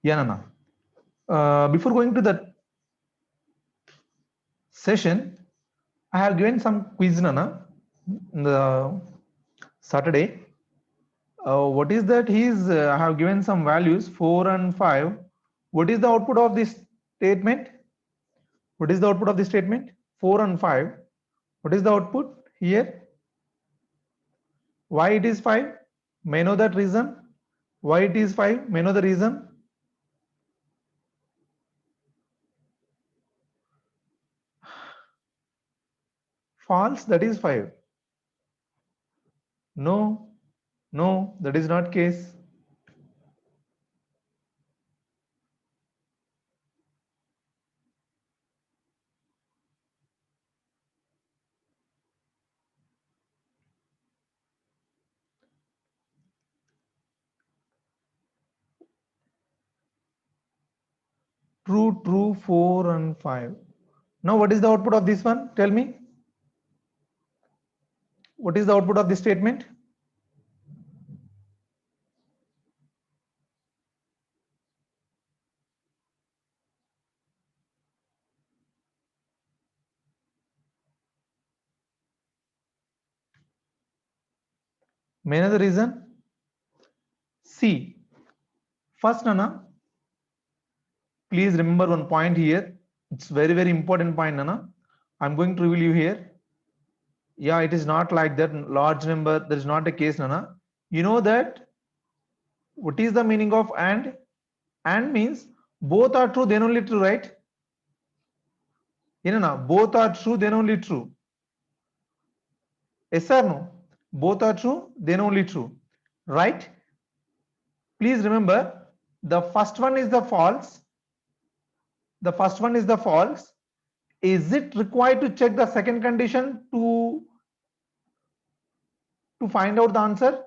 Yeah, Nana. Before going to that session, I have given some quiz, Nana, in the Saturday. What is that? I have given some values 4 and 5. What is the output of this statement? What is the output of this statement? 4 and 5. What is the output here? Why it is 5? May I know that reason? Why it is 5? May I know the reason? False, that is 5. No, no, that is not case. True, true, 4 and 5. Now what is the output of this one? Tell me. What is the output of this statement? May I know the reason? See, first, Nana, please remember one point here. It's very, very important point, Nana. I'm going to reveal you here. Yeah, it is not like that large number. There is not a case, Nana. You know that what is the meaning of and? And means both are true, then only true, right? You know, both are true, then only true. Yes or no? Both are true, then only true, right? Please remember, the first one is the false. The first one is the false. Is it required to check the second condition to find out the answer?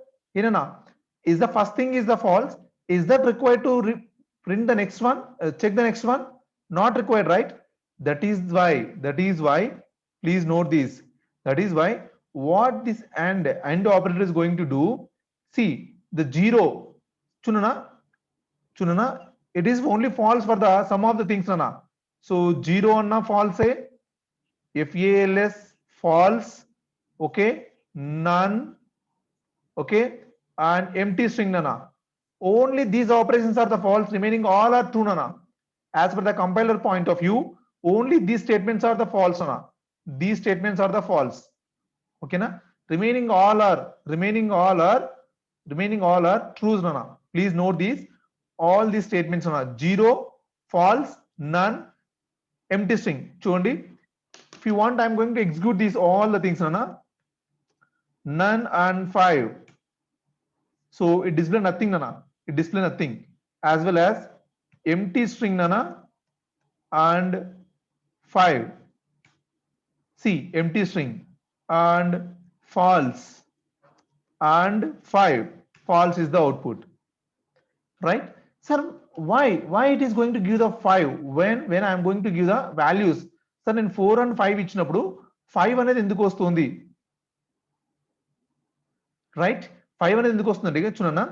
Is the first thing is the false? Is that required to print the next one? Check the next one? Not required, right? That is why. Please note this. That is why what this and operator is going to do. See the 0. Chunana, it is only false for the some of the things, Nana. So 0 anna false, FALS false, okay, none, okay, and empty string, Nana. Only these operations are the false, remaining all are true, Nana. As per the compiler point of view, only these statements are the false, Nana. These statements are the false. Okay, na? Remaining all are trues, Nana. Please note these. All these statements, Nana. 0, false, none, empty string. Chundi. If you want, I'm going to execute these all the things, Nana. None and 5. So it display nothing, Nana. It display nothing. As well as empty string, Nana, and 5. See, empty string and false and 5. False is the output, right? Sir, why it is going to give the 5 when I am going to give the values? Sir, in 4 and 5 ఇచ్చినప్పుడు 5 అనేది ఎందుకు వస్తుంది? Right 5 అనేది ఎందుకు వస్తుంది చూడన్నా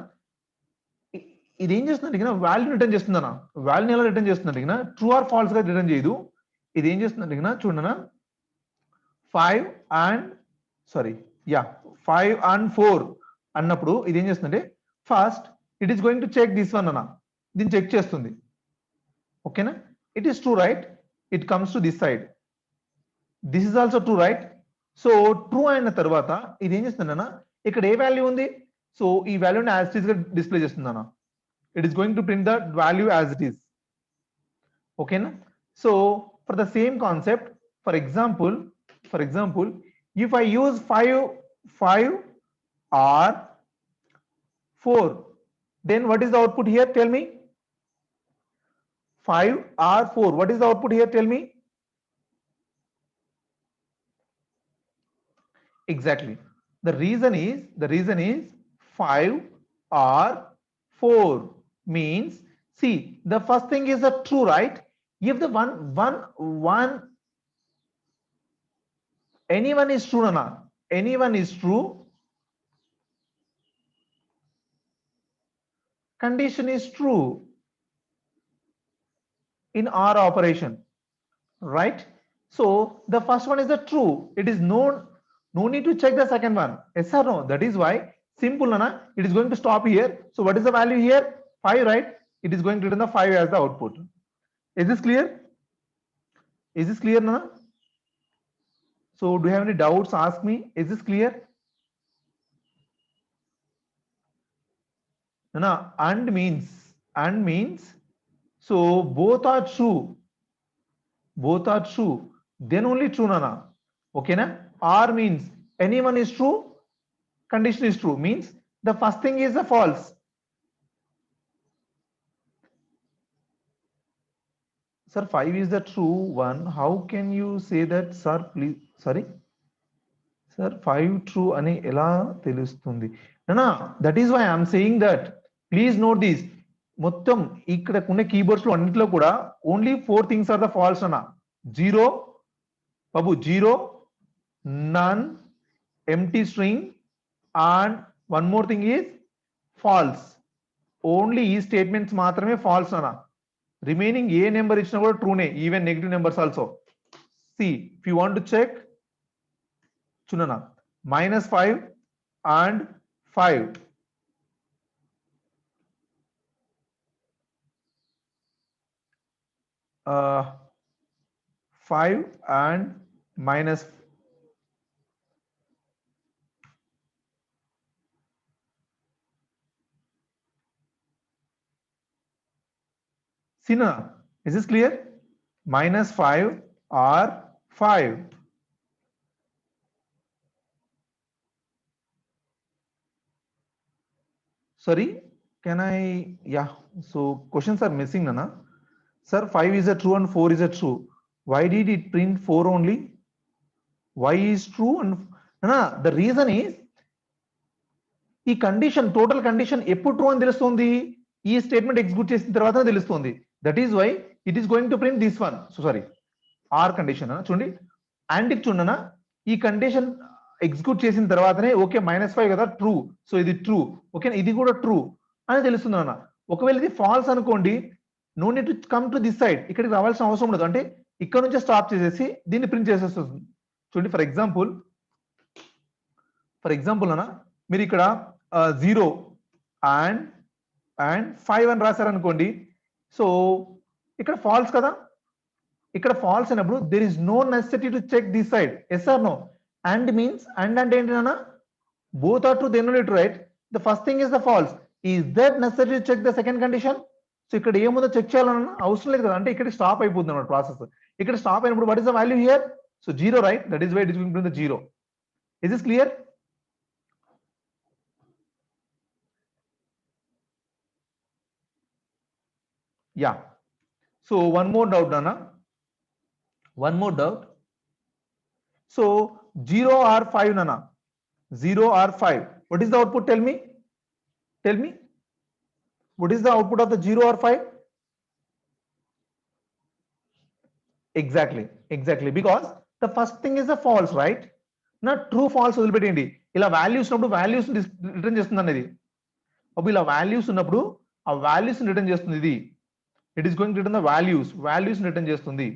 ఇది ఏం చేస్తుంది అడిగినా వాల్యూ రిటర్న్ చేస్తుందన్నా వాల్యూని ఎలా రిటర్న్ చేస్తుంది అడిగినా ట్రూ ఆర్ ఫాల్స్ గా రిటర్న్ చేయదు ఇది ఏం చేస్తుంది అడిగినా చూడన్నా 5 and sorry yeah 5 and 4 అన్నప్పుడు ఇది ఏం చేస్తుందంటే first it is going to check this one అన్న దీన్ని చెక్ చేస్తుంది ఓకేనా it is true right it comes to this side this is also true right so true అయిన తర్వాత ఇది ఏం చేస్తుందన్న ఇక్కడ ఏ వాల్యూ ఉంది సో ఈ వాల్యూని యాజ్ ఇట్ ఈస్ గా డిస్ప్లే చేస్తుంది అన్న it is going to print the value as it is okay na? So for the same concept for example if I use 5 or 4 then what is the output here tell me 5 or 4 what is the output here tell me exactly the reason is 5 or 4 means see the first thing is a true right if the one anyone is true Nana anyone is true condition is true in OR operation, right? So the first one is the true. It is no need to check the second one. Yes or no? That is why simple, Nana. It is going to stop here. So what is the value here? 5, right? It is going to return the 5 as the output. Is this clear? Is this clear, Nana? So do you have any doubts? Ask me. Is this clear? Nana, and means so both are true. Both are true. Then only true, Nana. Okay, na? Or means anyone is true, condition is true. Means the first thing is a false. Sir, 5 is the true one. How can you say that, sir? Please, sorry. Sir, 5 true అని ఎలా తెలుస్తుంది? Nana, that is why I am saying that. Please note this. మొత్తం ఇక్కడ ఉన్న keyboards లో అన్నిట్లో కూడా only 4 things are the false అన్న. 0, బాబు 0, none, empty string, and one more thing is false. Only ఈ స్టేట్మెంట్స్ మాత్రమే ఫాల్స్ అన్న. రిమైనింగ్ ఏ నెంబర్ ఇచ్చినా కూడా ట్రూనే, even negative numbers also. See if you want to check, చూడనా, -5 and 5. Uh, 5 and minus. Sina, is this clear? -5 or 5. Sorry, can I? Yeah, so questions are missing, Nana. Sir, 5 is a true and 4 is a true. Why did it print 4 only? Why is true and Nana? The reason is ఈ condition, total condition ఎప్పుడు true అని తెలుస్తుంది, ఈ statement execute చేసిన తర్వాత తెలుస్తుంది. That is why it is going to print this one. So sorry, or condition చూడండి. And if చూడనా, ఈ కండిషన్ ఎగ్జిక్యూట్ చేసిన తర్వాతనే ఓకే -5 కదా ట్రూ, సో ఇది ట్రూ, ఓకే ఇది కూడా ట్రూ అని తెలుస్తుంది అన్న. ఒకవేళ ఇది ఫాల్స్ అనుకోండి, no need to come to this side, ఇక్కడికి రావాల్సిన అవసరం ఉండదు. అంటే ఇక్కడ నుంచే స్టాప్ చేసేసి దీన్ని ప్రింట్ చేసేస్తుంది. చూడండి, ఫర్ ఎగ్జాంపుల్ అన్న, మీరు ఇక్కడ 0 and 5 అని రాశారు అనుకోండి. సో ఇక్కడ ఫాల్స్ కదా, ఇక్కడ ఫాల్స్ అయినప్పుడు there is no necessity to check this side. Yes or no? And means and అంటే ఏంటి నాన్న? Both are true, then only true, right? The first thing is the false. Is that necessity to check the second condition? So ఇక్కడ ఏముందో check చేయాలన్నా అవసరం లేదు కదా, అంటే ఇక్కడ స్టాప్ అయిపోతుంది అన్నమాట ప్రాసెస్. ఇక్కడ స్టాప్ అయినప్పుడు what is the value here? So 0, right? That is why it is going to the 0. Is this clear? Yeah. So one more doubt, Nana. One more doubt. So 0 or 5, Nana. 0 or 5. What is the output? Tell me. Tell me. What is the output of the 0 or 5? Exactly. Exactly. Because the first thing is the false, right? Not true, false. వదిలిపెట్టండి. ఇలా values ఉన్నప్పుడు values return చేస్తుంది అనేది. అప్పుడు ఇలా values ఉన్నప్పుడు ఆ values return చేస్తుంది ఇది. It is going to return the values return చేస్తుంది.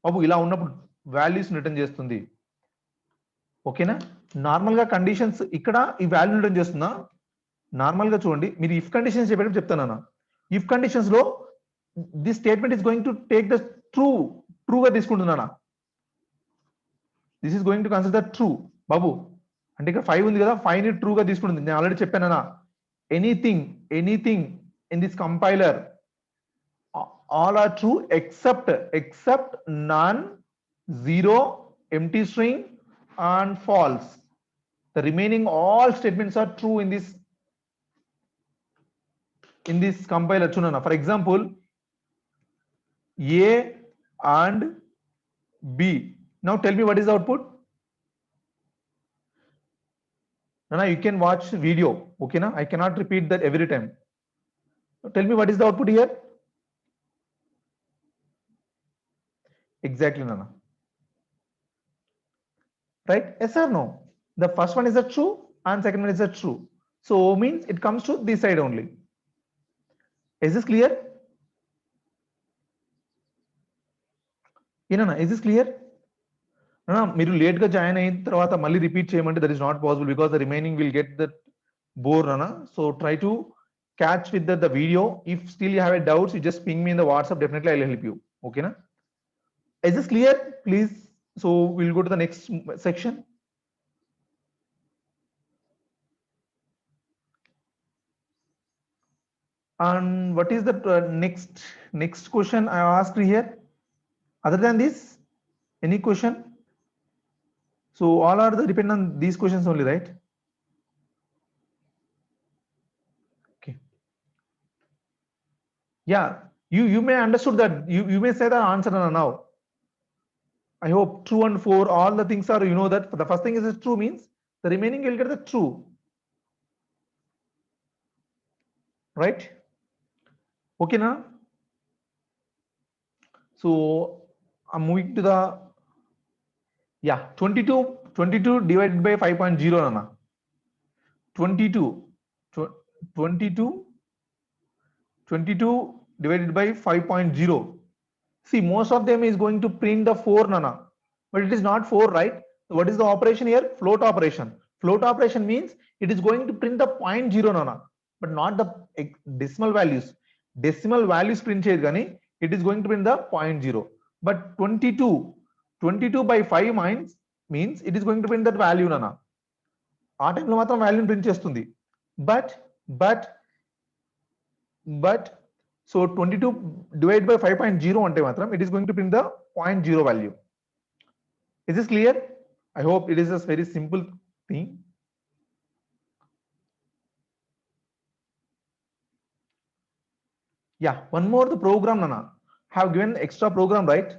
బాబు ఇలా ఉన్నప్పుడు వాల్యూస్ రిటర్న్ చేస్తుంది. ఓకేనా? నార్మల్ గా కండిషన్స్ ఇక్కడ ఈ వాల్యూ రిటర్న్ చేస్తుందా? నార్మల్ గా చూడండి, మీరు ఇఫ్ కండిషన్స్ చెప్పేటప్పుడు చెప్తాను. ఇఫ్ కండిషన్స్ లో this statement is going to take the ట్రూగా తీసుకుంటున్నానా? This is going to consider true బాబు. అంటే ఇక్కడ 5 ఉంది కదా, 5 ని ట్రూగా తీసుకుంటుంది. నేను ఆల్రెడీ చెప్పానా, anything in this compiler all are true except none, 0, empty string and false. The remaining all statements are true in this compiler. Chunana, for example, A and B. Now tell me what is the output. Nana, you can watch video, okay na? I cannot repeat that every time. Tell me what is the output here. Exactly, Nana. Right? Yes or no? The first one is a true and second one is a true. So means it comes to this side only. Is this clear? ఏనా is this clear? మీరు late గా join అయిన తర్వాత మళ్ళీ repeat చేయమంటే that is not possible because the remaining will get that bore అన్న. So try to catch with the video. If still you have a doubts, you just ping me in the WhatsApp. Definitely I'll help you. Okay na? Is this clear? Please. So we'll go to the next section. And what is the next question I asked here? Other than this, any question? So all are the depend on these questions only, right? Okay. Yeah, you may understood that. You may say the answer now. I hope true and for all the things are, you know that the first thing is true means the remaining will get the true, right? Okay na? So I'm moving to the 22 divided by 5.0 nana. 22 divided by 5.0. See, most of them is going to print the 4 nana, but it is not 4, right? So what is the operation here? Float operation. Float operation means it is going to print the 0.0 nana, but not the decimal values. Decimal values print cheyadu gani it is going to print the 0.0. But 22 by 5 means it is going to print that value nana. ఆ టైంలో మాత్రం వాల్యూని print చేస్తుంది. But so 22 divided by 5.0 అంటే మాత్రం it is going to print the 0.0 value. Is this clear? I hope it is a very simple thing. Yeah, one more the program nana. Have given extra program, right?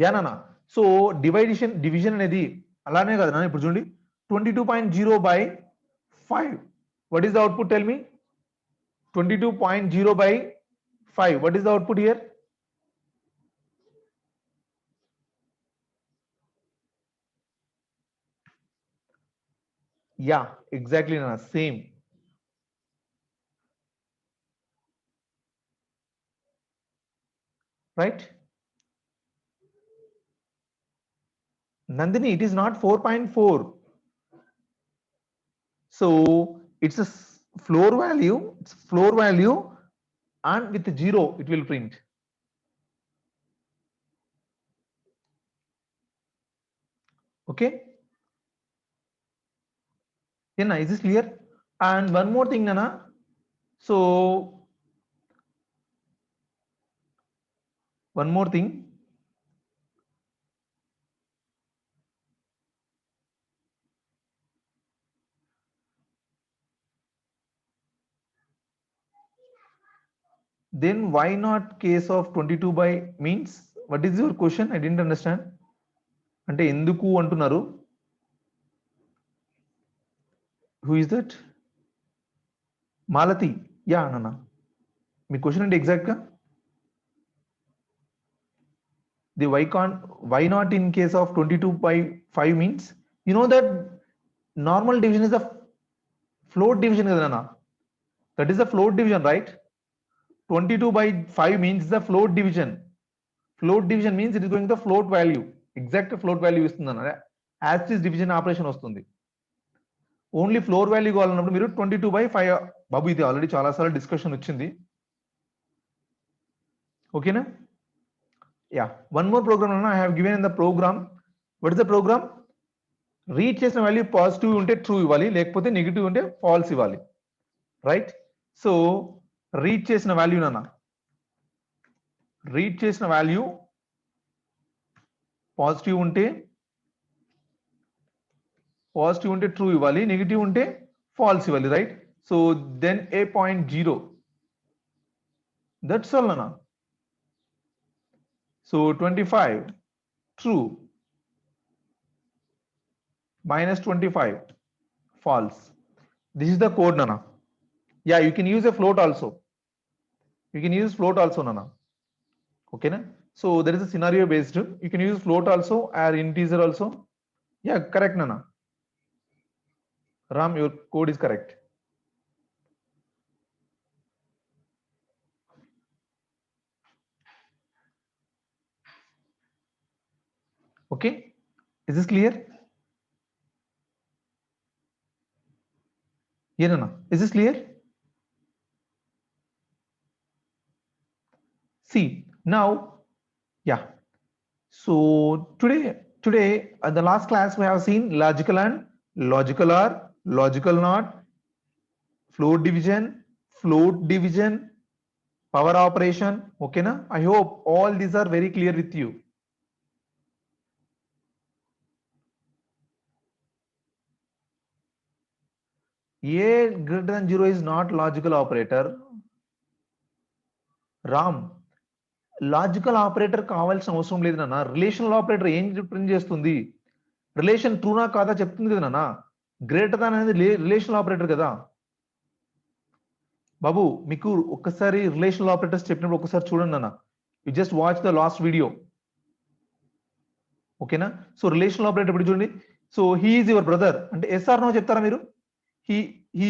Yeah nana. So division అనేది అలానే కదా నాన్న. ఇప్పుడు చూడండి 22.0 by 5. What is the output? Tell me. 22.0 by 5. What is the output here? Yeah, exactly nana. Same. Right? Nandini, it is not 4.4. So it's a floor value and with 0 it will print. Okay? Yeah, is this clear? And one more thing, Nana. So one more thing. Then why not case of 22 by means? What is your question? I didn't understand. అంటే ఎందుకు అంటున్నారు? Who is that? Malati. Yeah, Nana. Me question అంటే exact గా the why not in case of 22 by 5 means, you know that normal division is a float division kada nana. That is a float division, right? 22 by 5 means the float division. Float division means it is going to the float value. Exact float value istundana. As is division operation వస్తుంది. Only floor value కావాలన్నప్పుడు మీరు 22 by 5. బాబు ఇది already చాలా సార్లు discussion వచ్చింది. ఓకేనా? Yeah, one more program I have given in the program. What is the program? Read చేసిన value positive ఉంటే ట్రూ ఇవ్వాలి, లేకపోతే నెగిటివ్ ఉంటే ఫాల్స్ ఇవ్వాలి, రైట్? సో రీడ్ చేసిన వాల్యూ నాన్న, రీడ్ చేసిన వాల్యూ పాజిటివ్ ఉంటే ట్రూ ఇవ్వాలి, నెగిటివ్ ఉంటే ఫాల్స్ ఇవ్వాలి, right? So then a.0, that's all నాన్న. So 25 true, minus 25 false. This is the code, Nana. Yeah, you can use a float also. You can use float also, Nana. Okay, na? So there is a scenario based. You can use float also or integer also. Yeah, correct, Nana. Ram, your code is correct. Okay, is this clear? Yeah, no, is this clear? See now, yeah. So today the last class we have seen logical and logical or logical not, float division, power operation. Okay na, I hope all these are very clear with you. A greater than 0 is not logical operator. Ram, logical operator కావాల్సిన అవసరం లేదు నాన్న. Relational operator ఏం print చేస్తుంది? Relation ట్రూనా కాదా చెప్తుంది కదా నాన్న. గ్రేటర్ దాన్ అనేది రిలేషనల్ ఆపరేటర్ కదా బాబు. మీకు ఒక్కసారి రిలేషనల్ ఆపరేటర్స్ చెప్పినప్పుడు ఒక్కసారి చూడండి నాన్న. You just watch the last video. ఓకేనా? సో రిలేషనల్ ఆపరేటర్ ఇప్పుడు చూడండి. So he is your brother అంటే ఎస్ ఆర్ నో చెప్తారా మీరు? He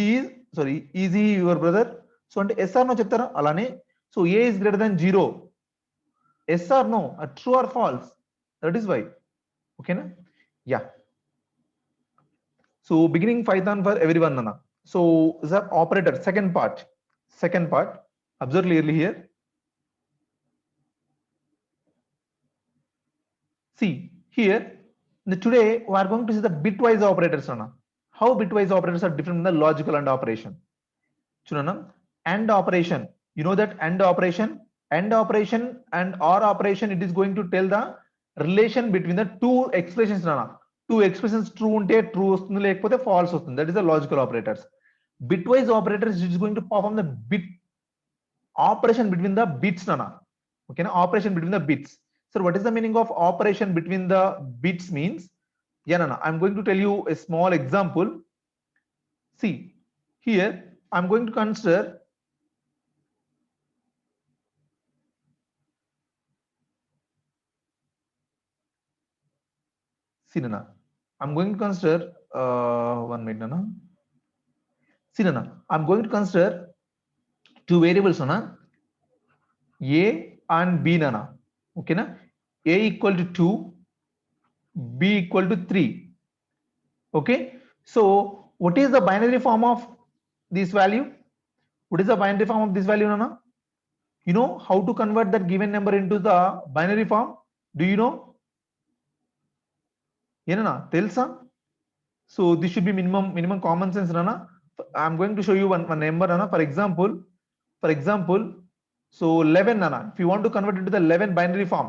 is sorry is he your brother? So అంటే ఎస్ ఆర్ నో చెప్తారా? అలానే so A is greater than 0, yes or no, true or false, that is why. Okay na? Yeah, so beginning Python for everyone nana. So the operator, second part, observe clearly here. See here, today we are going to see the bitwise operators nana. How bitwise operators are different from the logical and operation. Chunana, and operation, you know that and operation and or operation, it is going to tell the relation between the two expressions nana. Two expressions true unte true vastundi lekapothe false vastundi, that is the logical operators. Bitwise operators is going to perform the bit operation between the bits nana. Okay na, operation between the bits. So what is the meaning of operation between the bits means? Yeah nana, I'm going to tell you a small example. See here, I'm going to consider Sinana. I'm going to consider 1 minute nana. Sinana, I'm going to consider two variables nana, A and B nana. Okay na? A equal to 2, B equal to 3. Okay, so what is the binary form of this value? What is the binary form of this value nana? You know how to convert that given number into the binary form? Do you know? Yenana telsa? So this should be minimum common sense nana. I'm going to show you one number nana. For example, so 11 nana, if you want to convert it to the 11 binary form,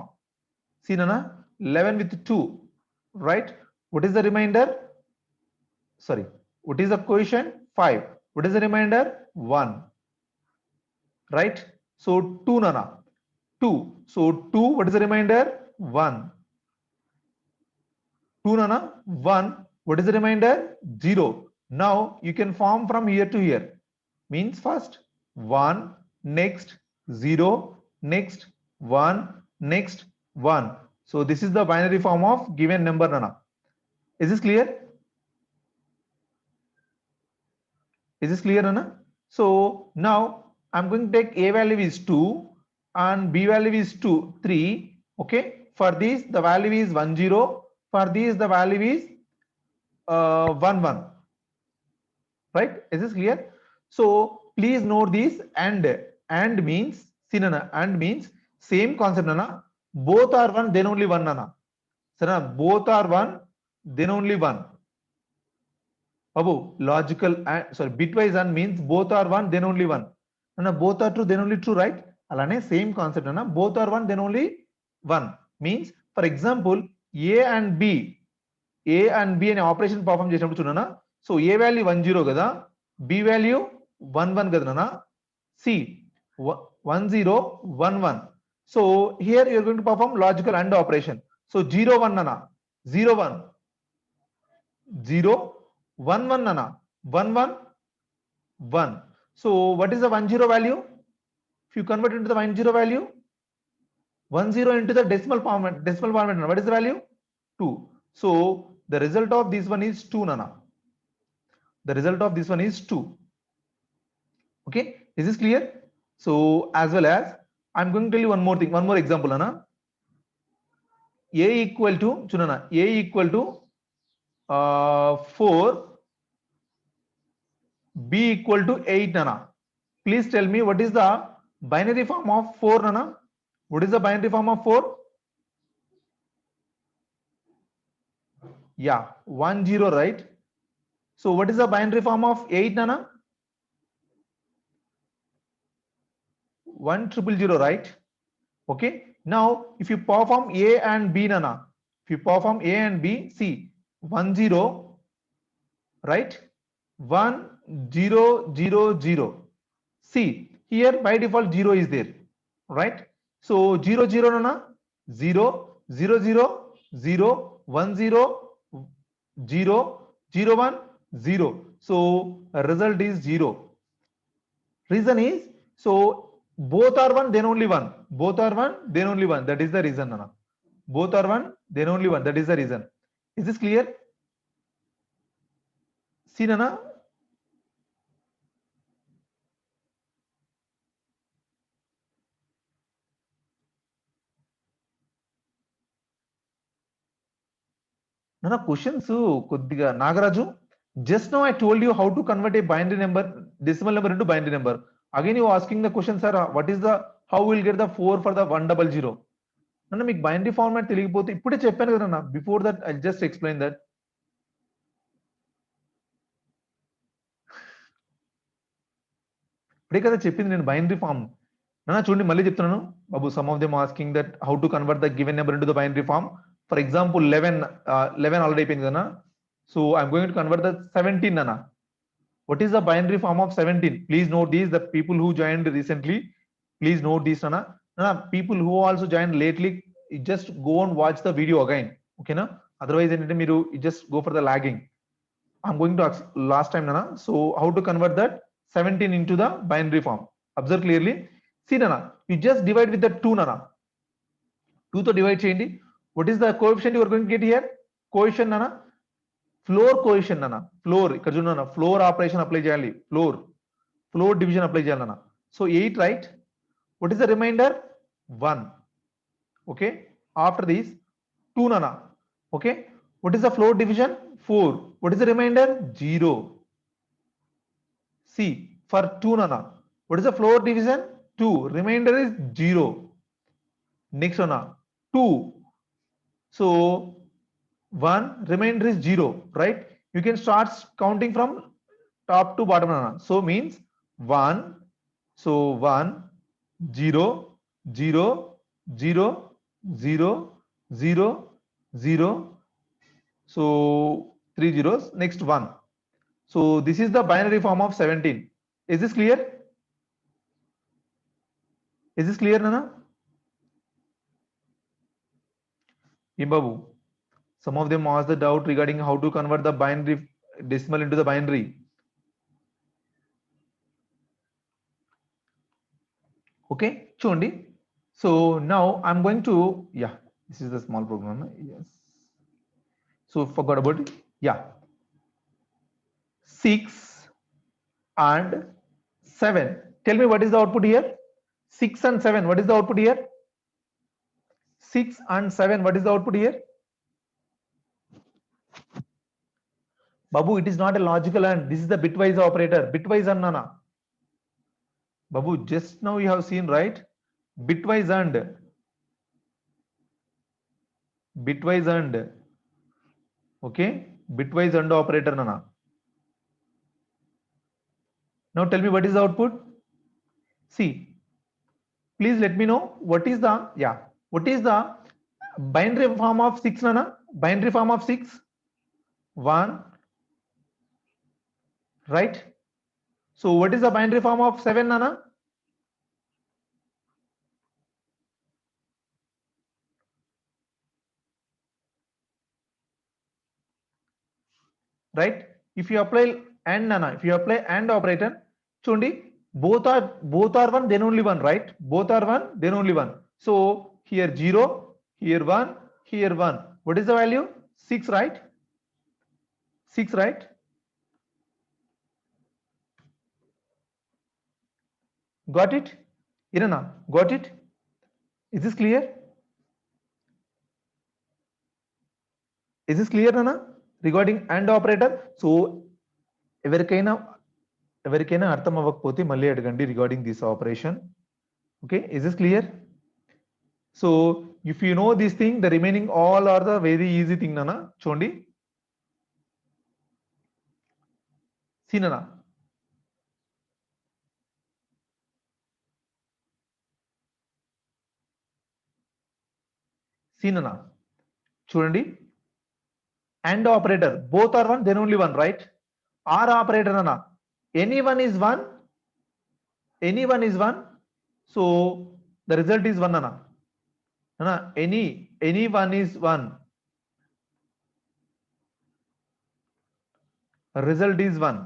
see nana, 11 with 2, right? What is the remainder? Sorry, what is the quotient? 5. What is the remainder? 1, right? So 2 nana, 2. So 2, what is the remainder? 1. 2 nana, 1. What is the remainder? 0. Now you can form from here to here. Means first 1, next 0, next 1, next 1. So this is the binary form of given number nana. Is this clear? Is this clear nana? So now I'm going to take A value is 2 and B value is 3. Okay, for this the value is 1 0, for this the value is 1 1, right? Is this clear? So please note this, and means sinana, and means same concept nana, both are 1 then only 1 nana. Sana, both are 1 then only 1. Babu, logical and sorry, bitwise and means both are 1 then only 1 nana, both are true then only true, right? Alane same concept nana, both are 1 then only 1 means, for example, A and B అనే operation perform చేసినప్పుడు చూడనా, so ఏ value 1 0 కదా, B value 1 1 కదా నాన్న. C 1 0 1 1. So here you are going to perform logical and operation. So 0 1 నాన్న, 0 1 0 1 1 నాన్న, 1 1 1. So what is the 1 0 value? If you convert into the 1 0 value, 1 0 into the decimal format, what is the value? 2. So the result of this one is 2 nana. The result of this one is 2. Okay, is this clear? So as well as I'm going to tell you one more thing, one more example nana. a equal to chunana a equal to 4, b equal to 8 nana. Please tell me what is the binary form of 4 nana. What is the binary form of 4? Yeah, 1 0, right? So what is the binary form of 8 nana? 1 0 0 0, right? Okay, now if you perform a and b nana, if you perform a and b, see 1 0, right? 1 0 0 0. See here by default 0 is there, right? So 0 0 nana, 0 0 0 0 1 0 0 0 1 0. So result is 0. Reason is, so both are one, then only one. Both are one, then only one. That is the reason, nana. Both are one, then only one. That is the reason. Is this clear? See, nana. Nana, questions కొద్దిగా Nagaraju. Just now I told you how to convert a binary number, decimal number into binary number. Again you asking the question, sir, what is the, how we'll get the 4 for the 100? నన్ను మీకు binary format తెలియకపోతే ఇప్పుడే చెప్పాను కదా అన్న. Before that I just explain that. ఇప్పుడే కదా చెప్పింది నేను బైనరీ ఫార్మ్. నాన్న చూడండి మళ్ళీ చెప్తున్నాను బాబు. Some of them asking that how to convert the given number into the binary form. For example 11 already అయిపోయింది కదా. So I'm going to convert the 17 అన్న. What is the binary form of 17? Please note these, the people who joined recently, please note this, Nana. Nana, people who also joined lately, you just go and watch the video again. Okay, na? Otherwise, you just go for the lagging. I'm going to ask last time, Nana. So how to convert that 17 into the binary form? Observe clearly. See, Nana, you just divide with the 2, Nana. 2 to divide cheyandi. What is the coefficient you are going to get here? Coefficient, Nana. Floor coefficient అన్న. Floor ఇక్కడ చూడన్న, floor operation apply చేయాలి. Floor division apply చేయాలన్న. So 8, right? What is the remainder? 1. Okay, after this 2 నన్న. Okay, what is the floor division? 4. What is the remainder? 0. See for 2 nana, what is the floor division? 2. Remainder is 0. Next one, 2. So 1, remainder is 0, right? You can start counting from top to bottom, nana. So means 1, so 1 0 0 0 0 0 0, so 3 zeros, next 1. So this is the binary form of 17. Is this clear? Is this clear, nana? Imbabu, some of them asked the doubt regarding how to convert the binary decimal into the binary. Okay, చూడండి. So now I'm going to, yeah, this is the small program. Yes, so forgot about it. Yeah, 6 and 7. Tell me what is the output here? 6 and 7, what is the output here? 6 and 7, what is the output here? Babu, it is not a logical AND. This is the bitwise operator. Bitwise AND, nana. Babu, just now you have seen, right? Bitwise AND. Bitwise AND. Okay, bitwise AND operator, nana. Now tell me what is the output? See, please let me know what is the, yeah, what is the binary form of 6, nana? Binary form of 6, 1, right? So what is the binary form of 7, nana? Right? If you apply AND, nana, if you apply AND operator, chundi, both are one, then only one, right? Both are one, then only one. So here 0, here 1, here 1. What is the value? 6, right? 6, right? Got it? Irana, got it? Is this clear? Is this clear, Nana? Regarding AND operator. So ఎవరికైనా అర్థం అవ్వకపోతే మళ్ళీ అడగండి regarding this operation. Okay, is this clear? So if you know this thing, the remaining all are the very easy thing, Nana. చూడండి. See, Nana. See, Nana. చూడండి. AND operator, both are one, then only one, right? OR operator, Nana. Anyone is one. Anyone is one. So the result is one, Nana. Nana, anyone is one. Result is one.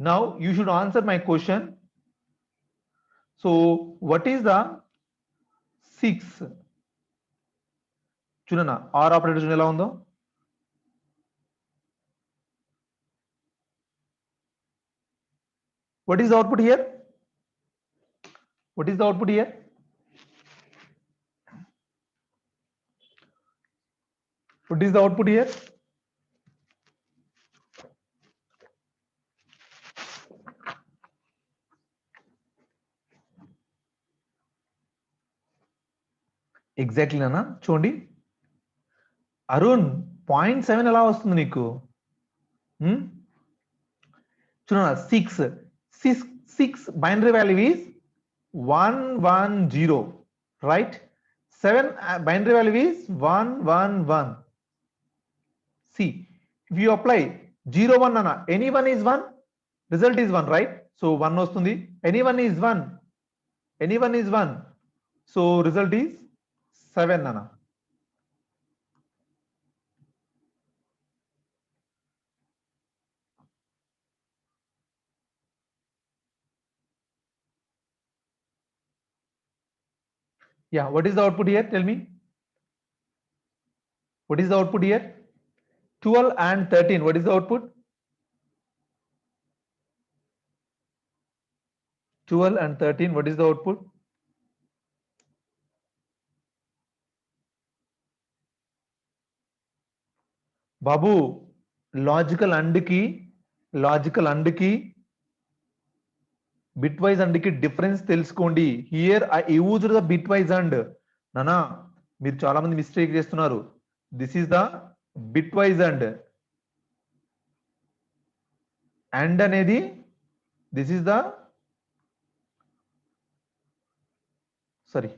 Now you should answer my question. So what is the 6? చూడనా are operator చూడండి ఎలా ఉందో. What is the output here? What is the output here? What is the output here? Exactly నాన్న చూడండి అరుణ్ 0.7 ఎలా వస్తుంది నీకు చూడన్నా 6 binary value is 110, right? 7 binary value is 111. See, if you apply 0 1 nana, anyone is 1, result is 1, right? So 1 వస్తుంది. Anyone is 1, anyone is 1, so result is 7 nana. Yeah, what is the output here? Tell me. What is the output here? 12 and 13. What is the output? 12 and 13. What is the output? Babu, logical and key bitwise and key difference తెలుసుకోండి. Here I used the bitwise and nana మీరు చాలా మంది mistake చేస్తున్నారు. This is the bitwise and అనేది this is the sorry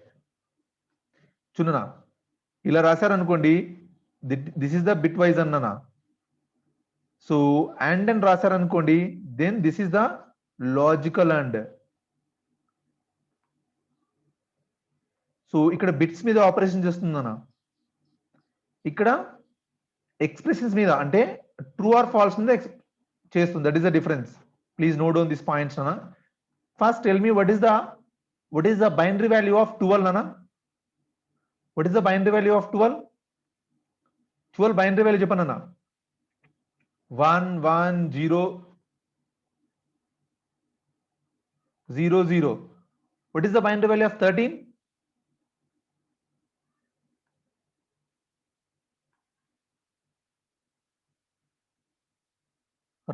చూడనా ఇలా రాశారు అనుకోండి this is the bitwise అన్ననా. సో and రాశారు అనుకోండి then this is the logical and. So ఇక్కడ బిట్స్ మీద ఆపరేషన్ చేస్తుందన్న, ఇక్కడ ఎక్స్ప్రెషన్స్ మీద అంటే ట్రూ ఆర్ ఫాల్స్ మీద చేస్తుంది. That is the difference. Please note down this points అన్న. First tell me what is the binary value of 12 అన్న? What is the binary value of 12? 12 binary value చెప్పండి అన్న. 1 1 0 0 0. What is the binary value of 13?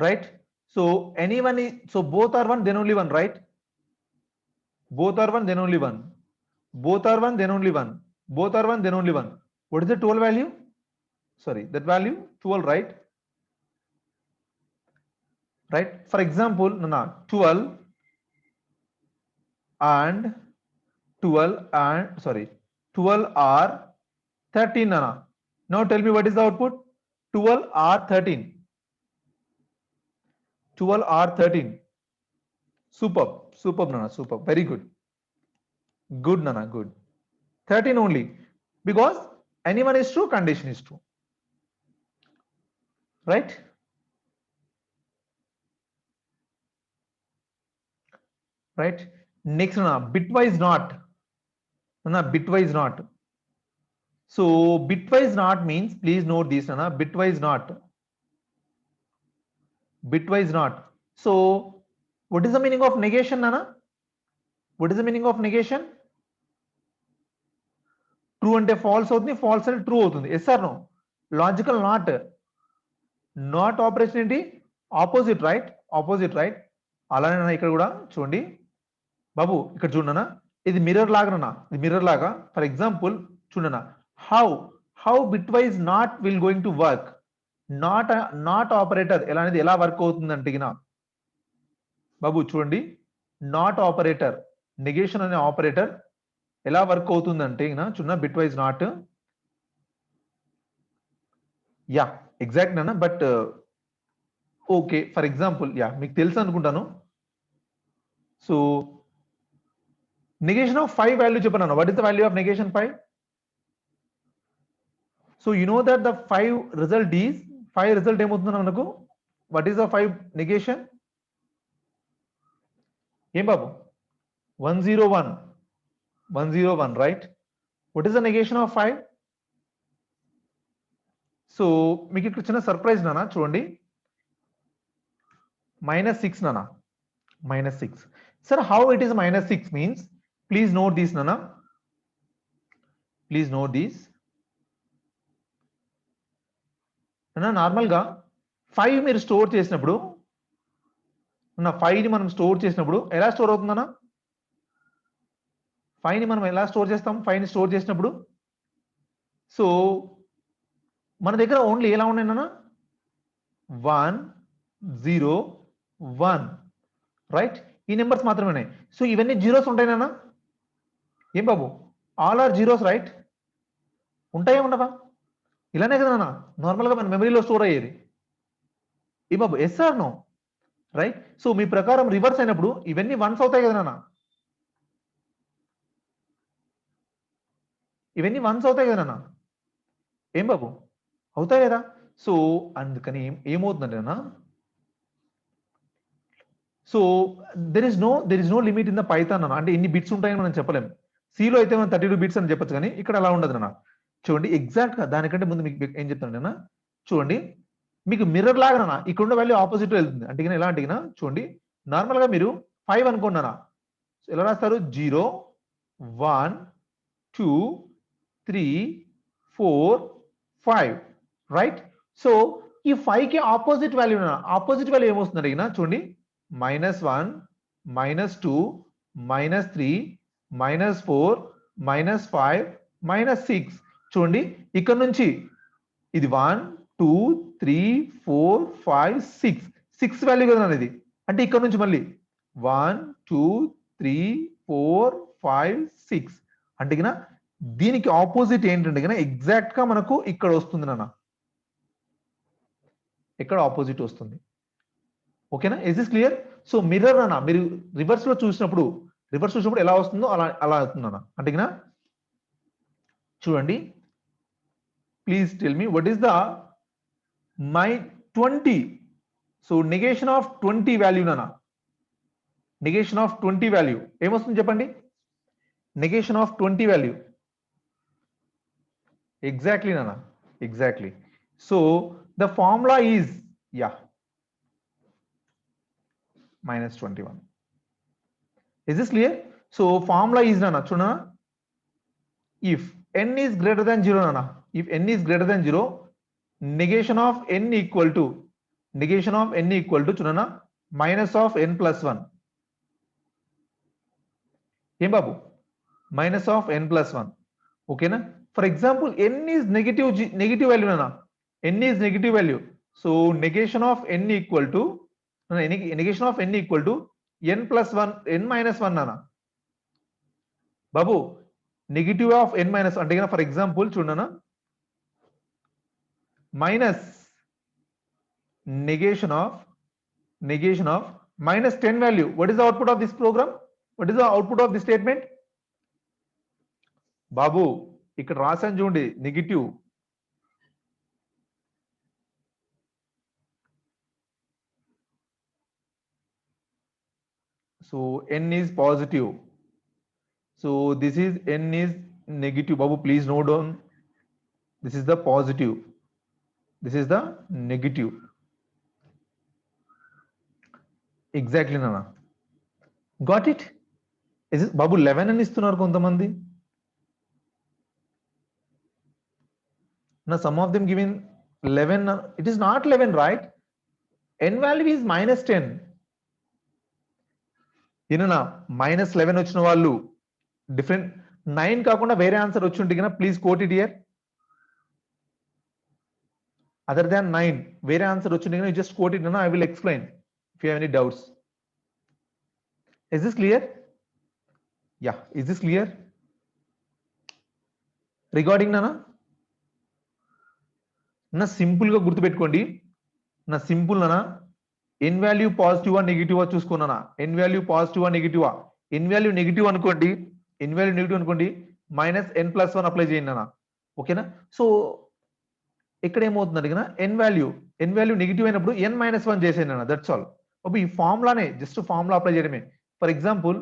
Right? So anyone is, so both are one, then only one, right? Both are one, then only one. Both are one, then only one. Both are one, then only one. What is the 12 value? Sorry, that value 12, right? Right? For example, Nana, 12 and 12 are 13, Nana. Now tell me what is the output? 12 are 13. 12 are 13. Superb Nana, superb. Very good. Good Nana, good. 13 only, because anyone is true, condition is true. Right? Right? Next Nana, bitwise not. Nana, bitwise not. So bitwise not means, please note this Nana, bitwise not. Bitwise not. So what is the meaning of negation, Nana? What is the meaning of negation? True అంటే false అవుతుంది, false అంటే true అవుతుంది. Yes or no? Logical not. Not operation ఏంటి? Opposite right, opposite right. అలానే ఇక్కడ కూడా చూడండి బాబు, ఇక్కడ చూడనా, ఇది మిర్రర్ లాగానా, ఇది మిర్రర్ లాగా. ఫర్ ఎగ్జాంపుల్ చూడనా, how bitwise not will going to work. Not operator ఎలా అనేది ఎలా వర్క్ అవుతుంది అంటే బాబు చూడండి, నాట్ ఆపరేటర్, నెగేషన్ అనే ఆపరేటర్ ఎలా వర్క్ అవుతుందంటే చూడనా, bitwise not. Yeah exact అన్న, but okay for example yeah మీకు తెలుసు అనుకుంటాను. సో negation of 5 value చెప్పండి. What is the value of negation 5? So you know that the 5 result is 5 result ఏమవుతుంది మనకు? What is the 5 negation? ఏం బాబు? 101 101 right? What is the negation of 5? So మీకు ఇక్కడ చిన్న సర్ప్రైజ్ నానా చూడండి, -6 నానా, -6. Sir, how it is -6 means? Please note this nana, please note this. Normal గా 5 మీరు స్టోర్ చేసినప్పుడు 5 ని మనం స్టోర్ చేసినప్పుడు ఎలా స్టోర్ అవుతుందన్నా? 5 ని మనం ఎలా స్టోర్ చేస్తాం? 5 ని స్టోర్ చేసినప్పుడు సో మన దగ్గర ఓన్లీ ఎలా ఉన్నాయన్నా? 1 0 1 రైట్, ఈ నెంబర్స్ మాత్రమే ఉన్నాయి. సో ఇవన్నీ జీరోస్ ఉంటాయినా? ఏం బాబు, ఆల్ ఆర్ జీరోస్ రైట్? ఉంటాయా ఉండవా? ఇలానే కదా నార్మల్ గా మన మెమరీలో స్టోర్ అయ్యేది. ఏ బాబు, yes or no? Right. So మీ ప్రకారం రివర్స్ అయినప్పుడు ఇవన్నీ వన్స్ అవుతాయి కదా నాన్న, ఇవన్నీ వన్స్ అవుతాయి కదా నాన్న, ఏం బాబు అవుతాయి కదా? సో అందుకని ఏమవుతుందంటే నాన్న, so there is no limit in the Python అన్న. అంటే ఎన్ని బిట్స్ ఉంటాయని మనం చెప్పలేము. సిలో అయితే మనం 32 బిట్స్ అని చెప్పొచ్చు, కానీ ఇక్కడ అలా ఉండదు నాన్న. చూడండి ఎగ్జాక్ట్ గా దానికంటే ముందు మీకు ఏం చెప్తాను నాన్న, చూడండి మీకు మిర్రర్ లాగా ఇక్కడ ఉన్న వాల్యూ ఆపోజిట్ వెళ్తుంది. అంటే ఎలా అంటే చూడండి, నార్మల్ గా మీరు 5 అనుకున్నానా, ఎలా రాస్తారు? 0 1 2 3 4 5 రైట్. సో ఈ 5 కి ఆపోజిట్ వాల్యూ ఏమొస్తుంది అడిగినా చూడండి, -1 -2 -3 -4 -5 -6. చూడండి ఇక్కడ నుంచి ఇది 1 2 3 4 5 6 వాల్యూ కదా ఇది. అంటే ఇక్కడ నుంచి మళ్ళీ 1 2 3 4 5 6 అంటే దీనికి ఆపోజిట్ ఏంటంటే ఎగ్జాక్ట్ గా మనకు ఇక్కడ వస్తుంది నాన్న, ఇక్కడ ఆపోజిట్ వస్తుంది. ఓకేనా? Is this clear? So mirror అన్న మీరు రివర్స్ లో చూసినప్పుడు ఎలా వస్తుందో అలా అవుతుంది అన్న. అంటే చూడండి, please tell me what is the my 20. So negation of 20 value నాన్న, నెగేషన్ ఆఫ్ 20 వాల్యూ ఏమొస్తుంది చెప్పండి? నెగేషన్ ఆఫ్ 20 వాల్యూ ఎగ్జాక్ట్లీ నాన్న, exactly. So the formula is yeah -21. Is this clear? So formula is nana chuna, if n is greater than 0 nana, if n is greater than 0, negation of n equal to chuna minus of n plus 1. Em babu, minus of n plus 1. Okay na? For example, n is negative value nana, n is negative value. So negation of n equal to n plus 1 n minus 1 నానా బాబు. Negative of n minus అంటే for example చూడనా, minus negation of -10 value. What is the output of this program? What is the output of this statement? బాబు ఇక్కడ రాసాను చూడండి, negative. So n is positive. So this is n is negative. Babu, please note down. This is the positive. This is the negative. Exactly, Nana. Got it? Is it Babu 11 అని ఇస్తున్నారు కొంతమంది? Now some of them given 11, it is not 11, right? N value is -10. ఏనా -11 వచ్చిన వాళ్ళు different 9 కాకుండా వేరే answer వచ్చి ఉంటే కనుక please coat it here. Other than 9 వేరే ఆన్సర్ వచ్చి ఉంటే కనుక జస్ట్ కోట్ ఇట్ అన్న. I will explain if you have any doubts. Is this clear? Yeah, is this clear regarding నానా? నా సింపుల్ గా గుర్తుపెట్టుకోండి. నా సింపుల్ నానా, ఎన్ వాల్యూ పాజిటివా నెగిటివా చూసుకున్నానా? ఎన్ వాల్యూ పాజిటివా నెగిటివా? ఎన్ వాల్యూ నెగిటివ్ అనుకోండి, ఎన్ వాల్యూ నెగిటివ్ అనుకోండి, -n+1 అప్లై చేయండి అన్న. ఓకేనా? సో ఇక్కడ ఏమవుతుంది అడిగినా ఎన్ వాల్యూ నెగిటివ్ అయినప్పుడు n-1 చేసేయండి అన్న. That's all. ఈ ఫార్ములానే, జస్ట్ ఫార్ములా అప్లై చేయడమే. ఫర్ ఎగ్జాంపుల్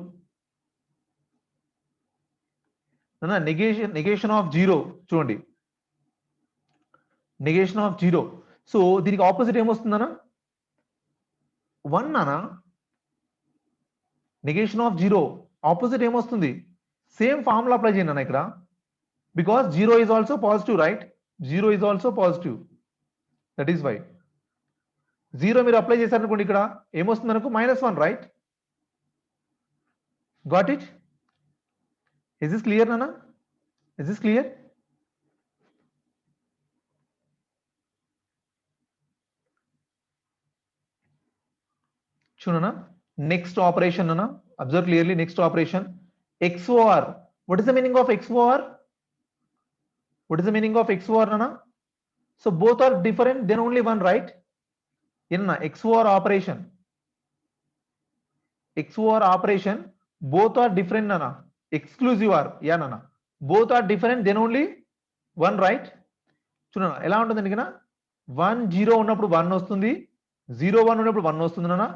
నెగేషన్ ఆఫ్ 0 చూడండి, నెగేషన్ ఆఫ్ 0. సో దీనికి ఆపోజిట్ ఏమొస్తుందన్నా? 1 అనా. నెగేషన్ ఆఫ్ 0 ఆపోజిట్ ఏమొస్తుంది? సేమ్ ఫార్ములా అప్లై చేయండి అన్న ఇక్కడ. Because 0 is also positive, right? 0 is also positive. That is why 0 మీరు అప్లై చేశారనుకోండి, ఇక్కడ ఏమొస్తుంది మనకు? -1, right? Got it? Is this clear నానా? Is this clear? చూడనా, నెక్స్ట్ ఆపరేషన్ అన్న. Observe clearly. Next operation XOR. What is the meaning of XOR? What is the meaning of XOR nana? So both are different, then only one, right? Inna XOR operation, XOR operation, both are different nana. Exclusive or yeah nana, both are different, then only one, right? చూడనా ఎలా ఉంటుందండి ఇక్కడ? 1 0 ఉన్నప్పుడు 1 వస్తుంది, 0 1 ఉన్నప్పుడు 1 వస్తుంది నాన్న,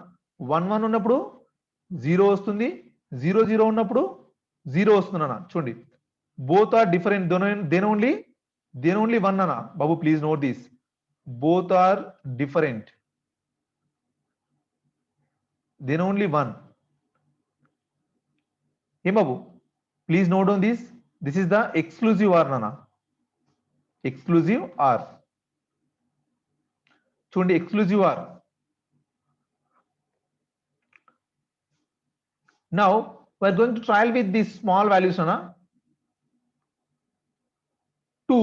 1 1 ఉన్నప్పుడు 0 వస్తుంది, 0 0 ఉన్నప్పుడు 0 వస్తుంది నాన్న. చూడండి, both are different, then only one నాన్న. బాబు please note this, both are different, then only one. ఏం బాబు please note on this. This is the exclusive or నాన్న, ఎక్స్క్లూజివ్ ఆర్. చూడండి, exclusive or. Now we are going to trial with these small values, na 2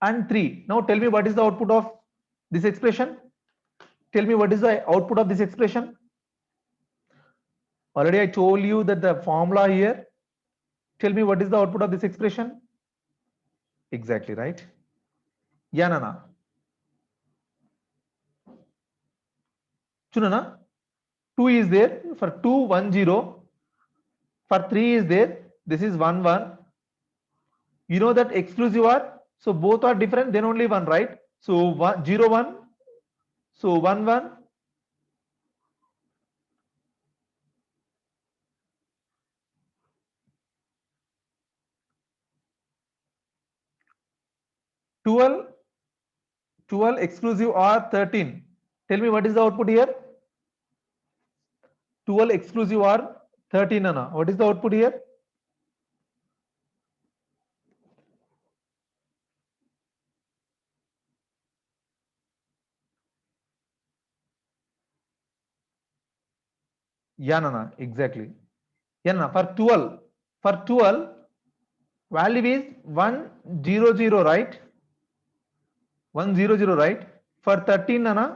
and 3. Now tell me what is the output of this expression? Tell me what is the output of this expression? Already I told you that the formula here. Tell me what is the output of this expression? Exactly, right? Yeah, nana. Chunana, 2 is there. For 2 1 0, for 3 is there. This is 1 1. You know that exclusive are, so both are different, then only one, right? So 1 0 1, so 1 1, twelve exclusive are 13. Tell me what is the output here? 12 exclusive are 13 Anna. What is the output here? Yeah, Nana, exactly. Yeah, Nana, for 12 value is 1 0 0, right? 1 0 0, right? For 13 Nana,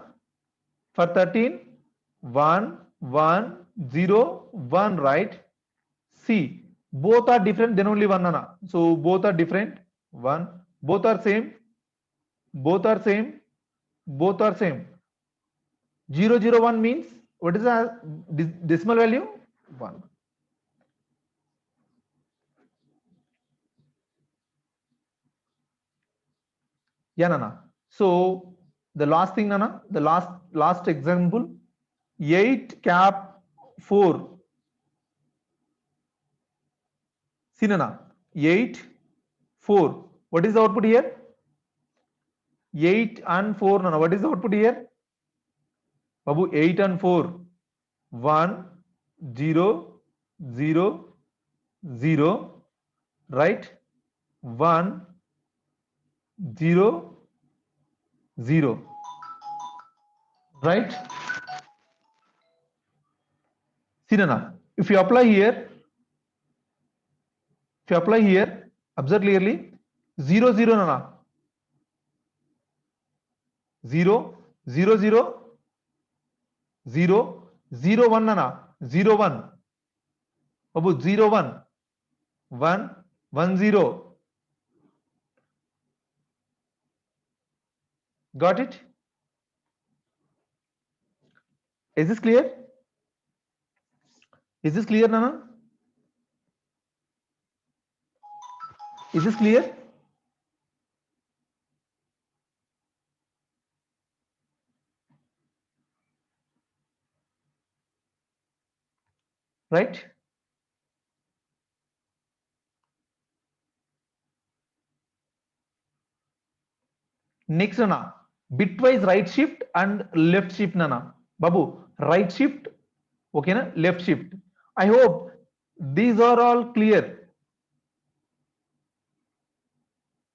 for 13 1 1 0 1, right? See, both are different, then only one Nana. So both are different, one. Both are same, both are same, both are same. 0 0 1 means what is the decimal value? 1. Yeah, Nana. So the last thing, Nana, the last example, 8 cap 4. See, Nana, 8 4. What is the output here? 8 and 4, Nana. What is the output here? Babu, 8 and 4. 1 0 0 0, right? 1 0 0, right? See Nana, if you apply here, observe clearly, 0 0 Nana, 0 0 0 0 0 1 Nana, 0 1, Babu 0 1 1 1 0. Got it? Is this clear? Is this clear, Nana? Is this clear? Right? Next, Nana, bitwise right shift and left shift, Nana. Babu, right shift, okay, na? Left shift. I hope these are all clear.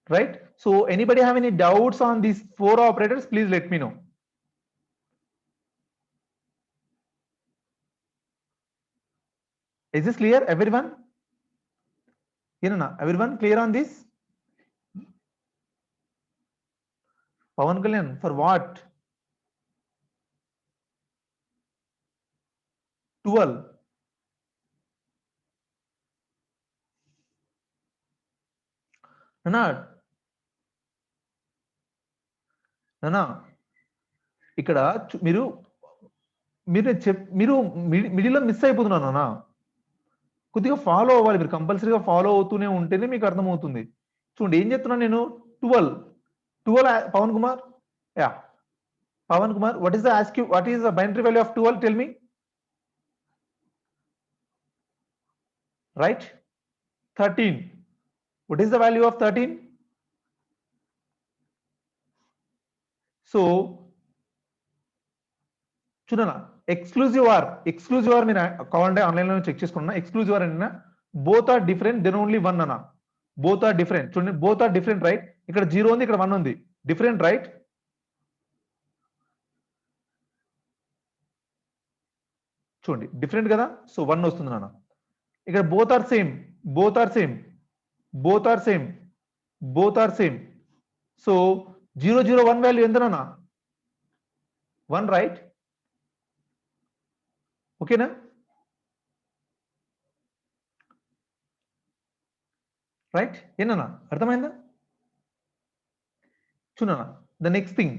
Right? So anybody have any doubts on these 4 operators? Please let me know. Is this clear, everyone? Everyone clear on this? Pawan Kalyan, for what? 12. Nana, ఇక్కడ మీరు middle లో miss అయిపోతున్నారు నాన్న. కొద్దిగా follow అవ్వాలి, మీరు కంపల్సరీగా follow అవుతూనే ఉంటేనే మీకు అర్థమవుతుంది. చూడండి ఏం చెప్తున్నాను నేను, 12 Pawan Kumar, yeah Pawan Kumar, what is the ask you, what is the binary value of 12, tell me. Right? 13. What is the value of 13? So చూడనా, ఎక్స్క్లూజివ్ ఆర్ మీరు కావాలంటే ఆన్లైన్ లో చెక్ చేసుకున్నా. ఎక్స్క్లూజివ్ ఆర్ అన్నా both are different, then only one అన్న. Both are different, చూడండి both are different, right? ఇక్కడ 0 ఉంది, ఇక్కడ 1 ఉంది, డిఫరెంట్, రైట్? చూడండి డిఫరెంట్ కదా, సో 1 వస్తుంది నాన్న. ఇక్కడ both are same, both are same, both are same, both are same. So 0 0 1 value ఎంత నాన్న? 1, రైట్? ఓకేనా? రైట్? ఏనా అర్థమైందా? చూడనా, ద నెక్స్ట్ థింగ్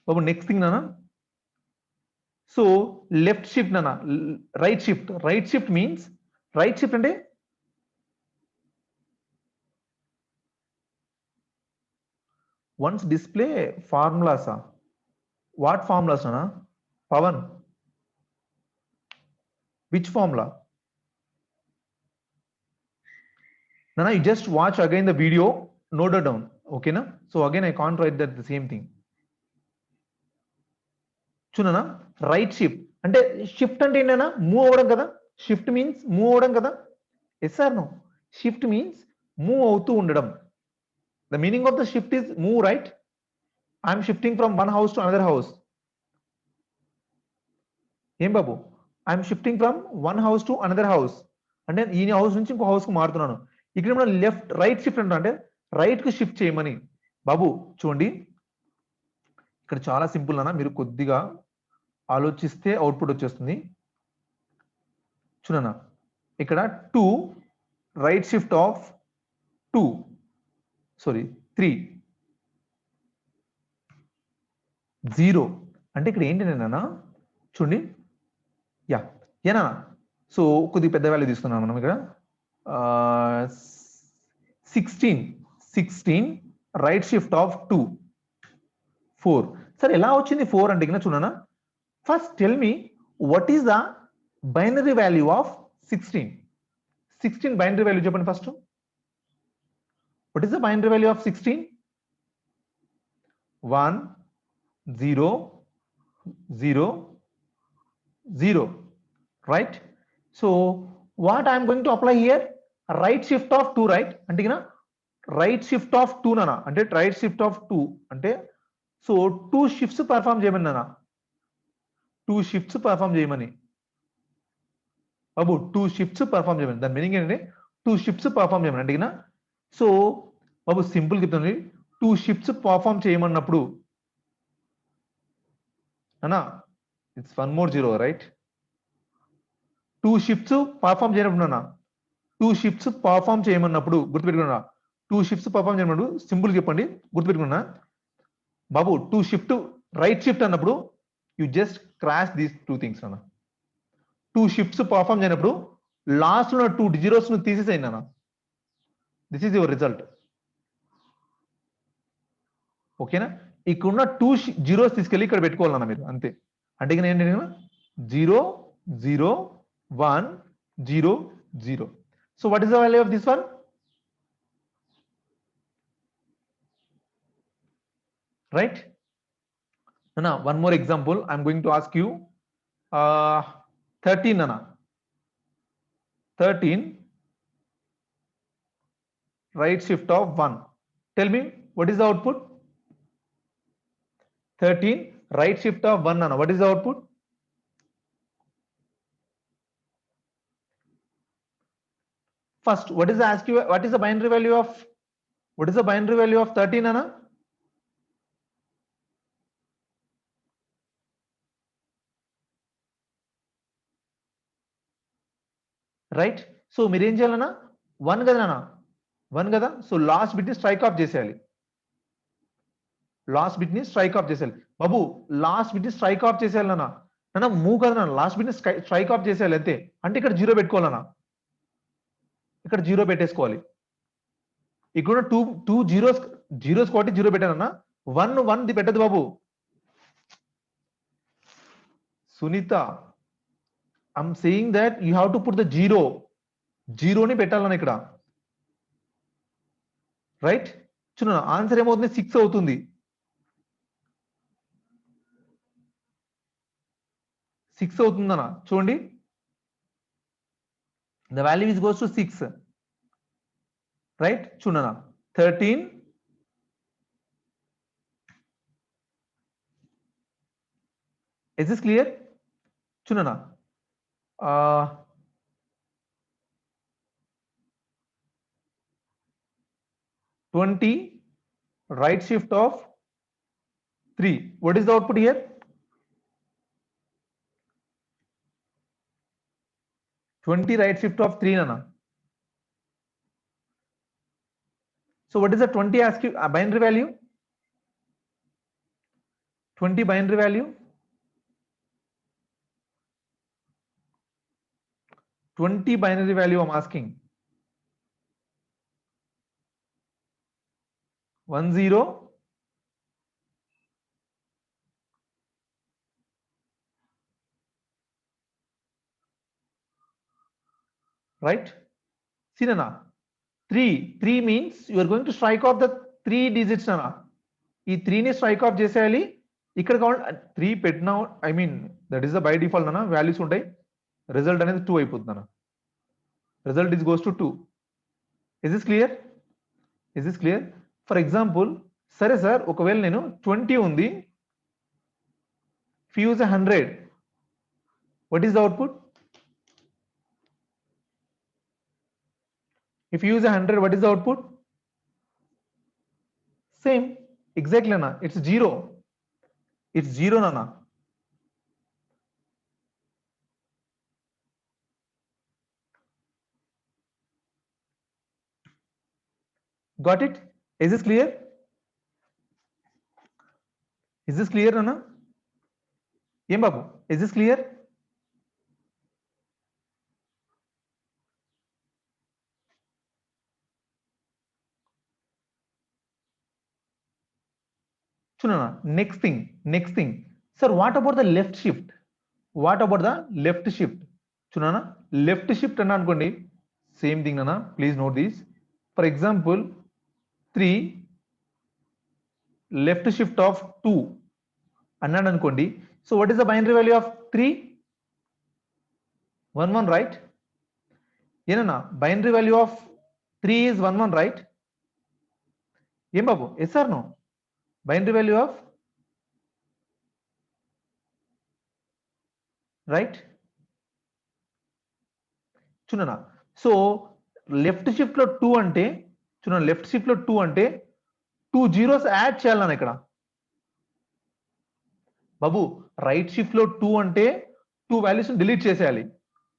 బాబు, నెక్స్ట్ థింగ్ నాన్న. సో లెఫ్ట్ షిఫ్ట్ నాన్న, right shift. Right shift means, right shift అంటే వన్స్ డిస్ప్లే ఫార్ములాసా? వాట్ ఫార్ములాస్ నాన్న? Pavan, which formula? Nana, you just watch again the video, note it down, okay na? So again I can't write that the same thing. చూడనా, right shift అంటే, shift అంటే ఏంటన్నా? Move అవ్వడం కదా. Shift means move అవ్వడం కదా. Yes or no? Shift means move అవుతూ ఉండడం. The meaning of the shift is move, right? I'm shifting from one house to another house. ఏం బాబు, I'm shifting from one house to another house అంటే ఈ house నుంచి ఇంకో house కు మారుతున్నాను. ఇక్కడ మనం లెఫ్ట్ రైట్ షిఫ్ట్ అంటే రైట్ కు షిఫ్ట్ చేయమని. బాబు చూడండి, ఇక్కడ చాలా సింపుల్ అన్న, మీరు కొద్దిగా ఆలోచిస్తే అవుట్పుట్ వచ్చేస్తుంది. చూడన్నా, ఇక్కడ 2 రైట్ షిఫ్ట్ ఆఫ్ 3 0 అంటే ఇక్కడ ఏంటి నేనా, చూడండి, యా ఏనా. సో కొద్దిగా పెద్ద వాల్యూ తీసుకున్నాం మనం ఇక్కడ. 16 రైట్ షిఫ్ట్ ఆఫ్ 2 4. సరే ఎలా వచ్చింది 4 అంటే ఇక్కడ చూడనా, first tell me what is the binary value of 16 binary value చెప్పండి first. What is the binary value of 16? 1 0 0 0, right? So what I am going to apply here, right shift of 2, right? అంటే ఇక్కడ right shift of 2 నానా, అంటే right shift of 2 అంటే so 2 shifts perform చేయమని నానా, 2 shifts perform చేయమని బాబు, 2 shifts perform చేయమని. దాని మీనింగ్ ఏంటంటే 2 షిఫ్ట్స్ పర్ఫామ్ చేయమని అడిగినా. సో బాబు సింపుల్ చెప్తుంది, 2 షిఫ్ట్స్ పర్ఫామ్ చేయమన్నప్పుడు అన్నా it's 1 more 0 right. 2 shifts perform చేయనప్పుడు అన్నా, 2 షిఫ్ట్స్ పర్ఫామ్ చేయమన్నప్పుడు గుర్తుపెట్టుకున్నా, 2 షిఫ్ట్స్ పర్ఫామ్ చేయమన్నప్పుడు సింపుల్ చెప్పండి, గుర్తుపెట్టుకున్నా బాబు. 2 షిఫ్ట్ రైట్ షిఫ్ట్ అన్నప్పుడు you just crash these 2 things అన్న. 2 షిఫ్ట్స్ పర్ఫామ్ చేయనప్పుడు లాస్ట్ లో 2 జీరోస్ ను తీసేసేయండి అన్న. This is your result. ఓకేనా? ఇక్కడున్న 2 జీరోస్ తీసుకెళ్ళి ఇక్కడ పెట్టుకోవాలన్న మీరు, అంతే. అంటే ఇక ఏంటి 0 0 1 0 0. So what is the value of this one? Right? Nana, one more example. I'm going to ask you 13, Nana. 13 right shift of 1. Tell me, what is the output? 13 right shift of 1, Nana. What is the output? First, what is the binary value of 13, Nana? Right? So మీరు ఏం చేయాలన్నా 1 కదా నాన్న, 1 కదా. So last bit ని strike off చేసేయాలి, last bit ని strike off చేసేయాలి బాబు. లాస్ట్ బిట్ ని స్ట్రైక్ ఆఫ్ చేసేయాలి నాన్న. నాన్న మూవ్ కదా నాన్న, లాస్ట్ బిట్ ని స్ట్రైక్ ఆఫ్ చేసేయాలి అంతే. అంటే ఇక్కడ 0 పెట్టుకోవాలన్నా, ఇక్కడ 0 పెట్టేసుకోవాలి. ఇక్కడ 2 జీరోస్ కాబట్టి 0 పెట్టానన్నా. 1 ది పెట్టదు బాబు. Sunitha, I'm saying that you have to put the 0 ని పెట్టాలన్నా ఇక్కడ. రైట్? చూడండి ఆన్సర్ ఏమవుతుంది, 6 అవుతుంది. 6 అవుతుందన్న చూడండి. The value is goes to 6. Right? చూడన్నా 13 ఇస్ దిస్ క్లియర్? చూడన్నా 20 right shift of 3. What is the output here? 20 right shift of 3, Nana. So what is the 20 ASCII binary value? 20 binary value. 20 binary value I'm asking. 1 0 right? See Nana, 3 means you are going to strike off the 3 digits Nana. ఈ 3 ని strike off చేసేయాలి. ఇక్కడ కావాలి 3 పెట్టినా, I mean that is the by default అన్న values ఉంటాయి. Result అనేది 2 అయిపోతుంది అన్న. Result is goes to 2. Is this clear? Is this clear? For example, సరే సార్ ఒకవేళ నేను 20 ఉంది, if you use 100, what is the output? If you use 100, what is the output? Same, exactly Nana, it's 0. It's 0 Nana. Got it? Is this clear? Is this clear Nana? Em babu, is this clear? Chunana, next thing. Sir, what about the left shift? What about the left shift? Chunana, left shift anna anukondi, same thing Nana. Please note this. For example, 3 left shift of 2 అన్నాడు అనుకోండి. So what is the binary value of 3? 1 1 right? ఏనన్నా binary value of 3 is 1 1 right? ఏం బాబు yes or no binary value of right చూడనా so left shift లో 2 అంటే చూడండి left shift లో 2 అంటే 2 జీరోస్ యాడ్ చేయాలన్న ఇక్కడ బాబు రైట్ షిఫ్ట్ లో 2 అంటే 2 వాల్యూస్ డిలీట్ చేసేయాలి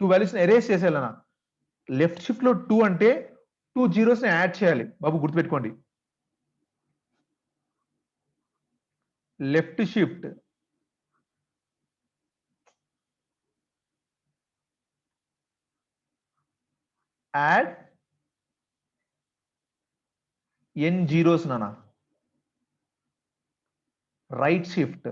2 వాల్యూస్ ఎరేస్ చేసేయాలన్న లెఫ్ట్ షిఫ్ట్ లో 2 అంటే 2 జీరోస్ యాడ్ చేయాలి బాబు గుర్తుపెట్టుకోండి left shift add n zeros నానా right shift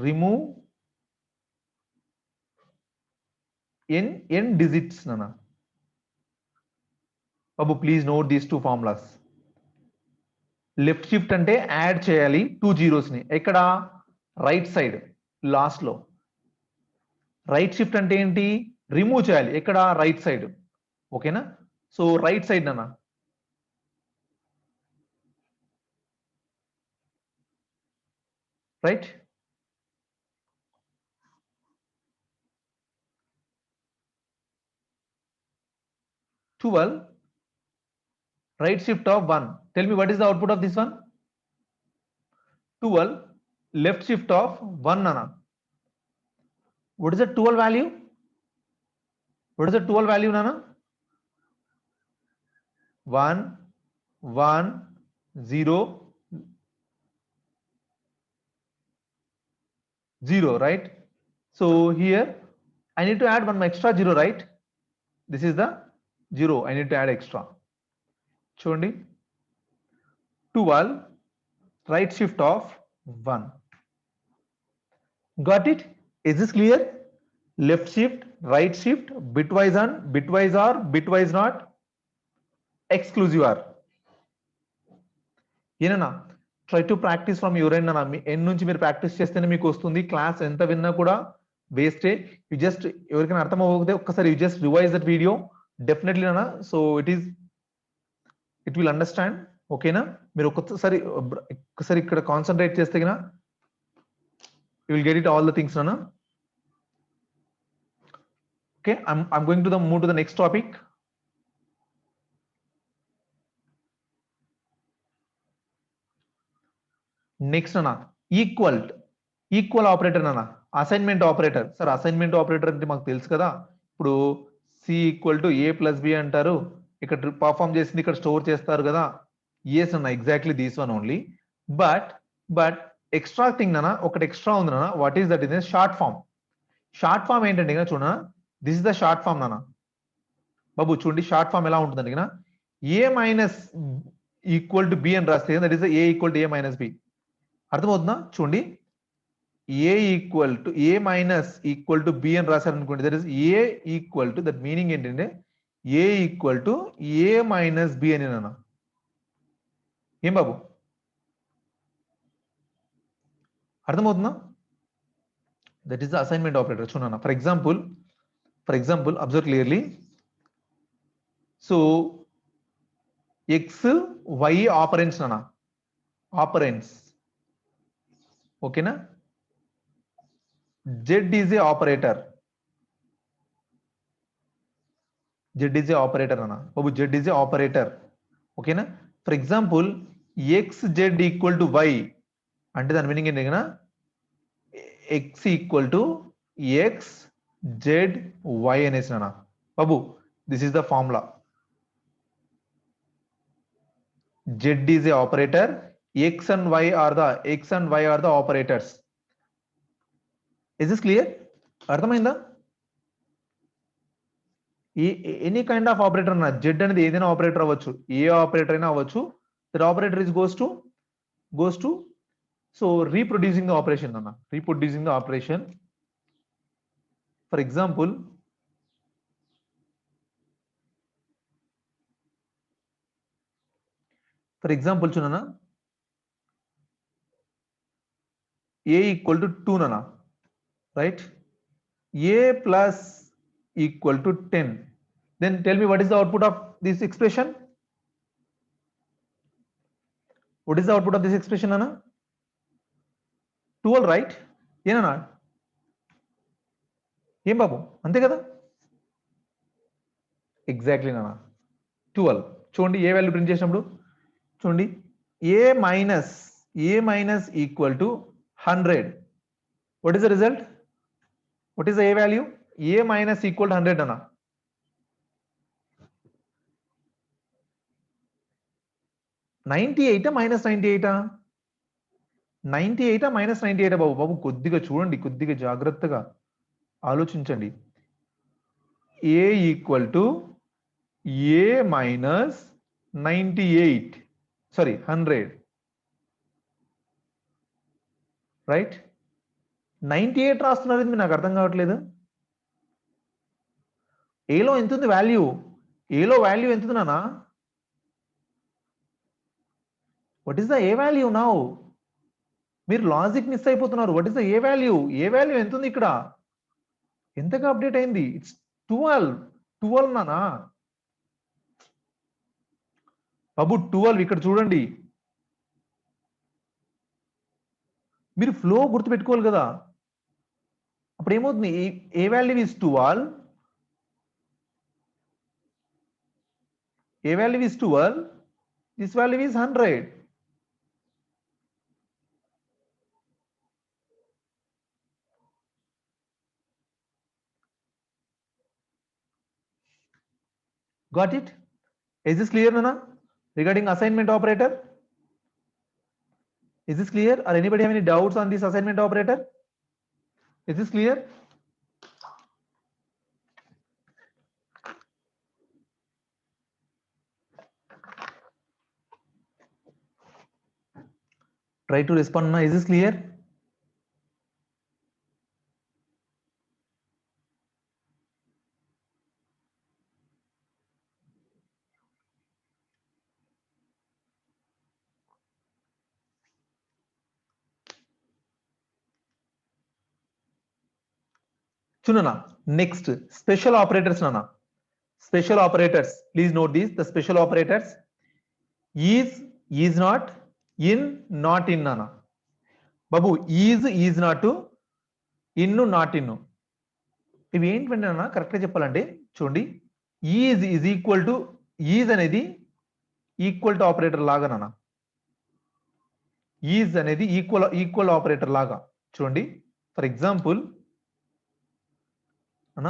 remove n digits నానా బాబు please note these two formulas left shift అంటే యాడ్ చేయాలి 2 జీరోస్ ని ఎక్కడ రైట్ సైడ్ లాస్ట్ లో రైట్ షిఫ్ట్ అంటే ఏంటి రిమూవ్ చేయాలి ఎక్కడ రైట్ సైడ్ ఓకేనా సో రైట్ సైడ్ నాన్న right twelve right shift of 1 tell me what is the output of this one 12 left shift of 1 nana what is the 12 value what is the 12 value nana 1 1 0 0 right so here I need to add one extra 0 right this is the 0 I need to add extra చూడండి 12 right shift of 1 got it is this clear left shift right shift bitwise on bitwise or bitwise not exclusive or ఏనా try to practice from your end అన్న end నుంచి మీరు practice చేస్తేనే మీకు వస్తుంది class ఎంత విన్నా కూడా వేస్టే యు జస్ట్ ఎవరికైనా అర్థం అవ్వకపోతే ఒక్కసారి you just revise that video definitely అన్న సో ఇట్ విల్ అండర్స్టాండ్ ఓకేనా మీరు ఒక్కసారి ఇక్కడ కాన్సన్ట్రేట్ చేస్తే కన్నా you will get it all the things అన్న okay I'm going to move to the next topic next అన్న ఈక్వల్ ఆపరేటర్ అన్న assignment operator sir assignment operator అంటే మాకు తెలుసు కదా ఇప్పుడు c equal to a plus b అంటారు ఇక్కడ పర్ఫామ్ చేసింది ఇక్కడ స్టోర్ చేస్తారు కదా ఎస్ అన్న exactly these one only but extra thing అన్న ఒకటి ఎక్స్ట్రా ఉంది అన్న what is that is short form ఏంటంటే చూడనా this is the short form నాన్న బాబు చూడండి షార్ట్ ఫామ్ ఎలా ఉంటుందండి a minus equal to b అని రాస్తే that is a equal to a minus b అర్థమవుతుందా చూడండి a equal to a minus equal to b అని రాశారు అనుకోండి that is a equal to that meaning ఏంటంటే a equal to a minus b అని నాన్న ఏం బాబు అర్థమవుతుందా that is the assignment operator చూడన్నా for example observe clearly so x y operands నాన్న ఆపరెంట్స్ ఓకేనా z is a operator అన్న బాబు z is a operator ఓకేనా for example x z equal to y అంటే దాని మీనింగ్ ఏంటి కదా x equal to x z y అనేసి అన్న బాబు this is the formula z is a operator x and y are the operators is this clear అర్థమైందా any kind of operator అన్న z అనేది ఏదైనా ఆపరేటర్ అవ్వచ్చు ఏ ఆపరేటర్ అయినా అవ్వచ్చు that operator is goes to so reproducing the operation for example చూడనా a equal to 2 నానా right a plus equal to 10. Then tell me what is the output of this expression? What is the output of this expression, Anna? 12, right? ఏనా ఏం బాబు అంతే కదా exactly నాన్న 12 చూడండి ఏ value print చేసినప్పుడు చూడండి a minus equal to 100. What is the result? What is the a value? A minus equal to 100 అన్న 98 minus 98 98 minus 98 బాబు బాబు కొద్దిగా చూడండి కొద్దిగా జాగ్రత్తగా ఆలోచించండి a equal to a minus 98 sorry 100 right 98 రాస్తున్నారు ఇది నాకు అర్థం కావట్లేదు ఏలో ఎంత ఉంది వాల్యూ ఏలో వాల్యూ ఎంత ఉంది నాన్న what is the A value now మీరు లాజిక్ మిస్ అయిపోతున్నారు what is the A value ఎంత ఉంది ఇక్కడ ఎంతగా అప్డేట్ అయింది ఇట్స్ 12 నానా బాబు 12 ఇక్కడ చూడండి మీరు ఫ్లో గుర్తు పెట్టుకోవాలి కదా అప్పుడు ఏమవుతుంది a value is 12 a value is 12 this value is 100 got it is this clear nana regarding assignment operator is this clear or anybody have any doubts on this assignment operator is this clear try to respond now is this clear Chunana next special operators nana special operators please note these the special operators is not in not in nana babu is not to in not in ఇవి ఏంటంటే అన్న కరెక్ట్గా చెప్పాలంటే చూడండి is equal to is అనేది equal to operator లాగా నాన్న is అనేది ఈక్వల్ ఆపరేటర్ లాగా చూడండి ఫర్ ఎగ్జాంపుల్ అన్న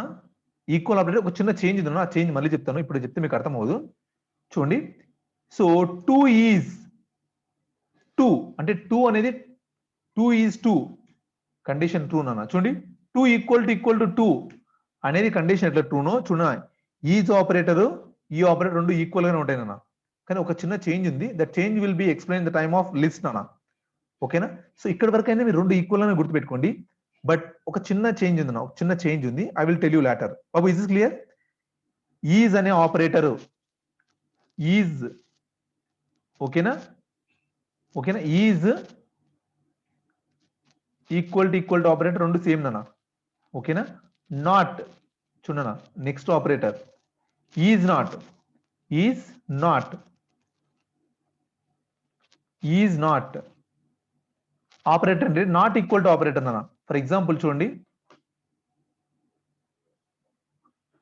ఈక్వల్ ఆపరేటర్ ఒక చిన్న చేంజ్ ఉంది ఆ చేంజ్ మళ్ళీ చెప్తాను ఇప్పుడు చెప్తే మీకు అర్థం అవ్వదు చూడండి సో 2 ఈజ్ 2 అంటే 2 అనేది 2 ఈజ్ 2 కండిషన్ ట్రూ నాన్న చూడండి 2 ఈక్వల్ టు 2 అనేది కండిషన్ ఎట్లా ట్రూనో చూడండి ఈజ్ ఆపరేటర్ ఈ ఆపరేటర్ రెండు ఈక్వల్ గానే ఉంటాయి నాన్న కానీ ఒక చిన్న చేంజ్ ఉంది that change will be explain the time of list నాన్న ఓకేనా సో ఇక్కడ వరకు అయినా మీరు రెండు ఈక్వల్ గానే గుర్తుపెట్టుకోండి బట్ ఒక చిన్న చేంజ్ ఉంది ఒక చిన్న చేంజ్ ఉంది I will tell you later బాబు ఇస్ దిస్ క్లియర్ ఈజ్ అనే ఆపరేటర్ ఈజ్ ఓకేనా ఓకేనా ఈజ్ ఈక్వల్ టు ఆపరేటర్ రెండు సేమ్ నాన్న ఓకేనా నాట్ చూడనా next operator is not operator అంటే నాట్ ఈక్వల్ టు ఆపరేటర్ నాన్న ఫర్ ఎగ్జాంపుల్ చూడండి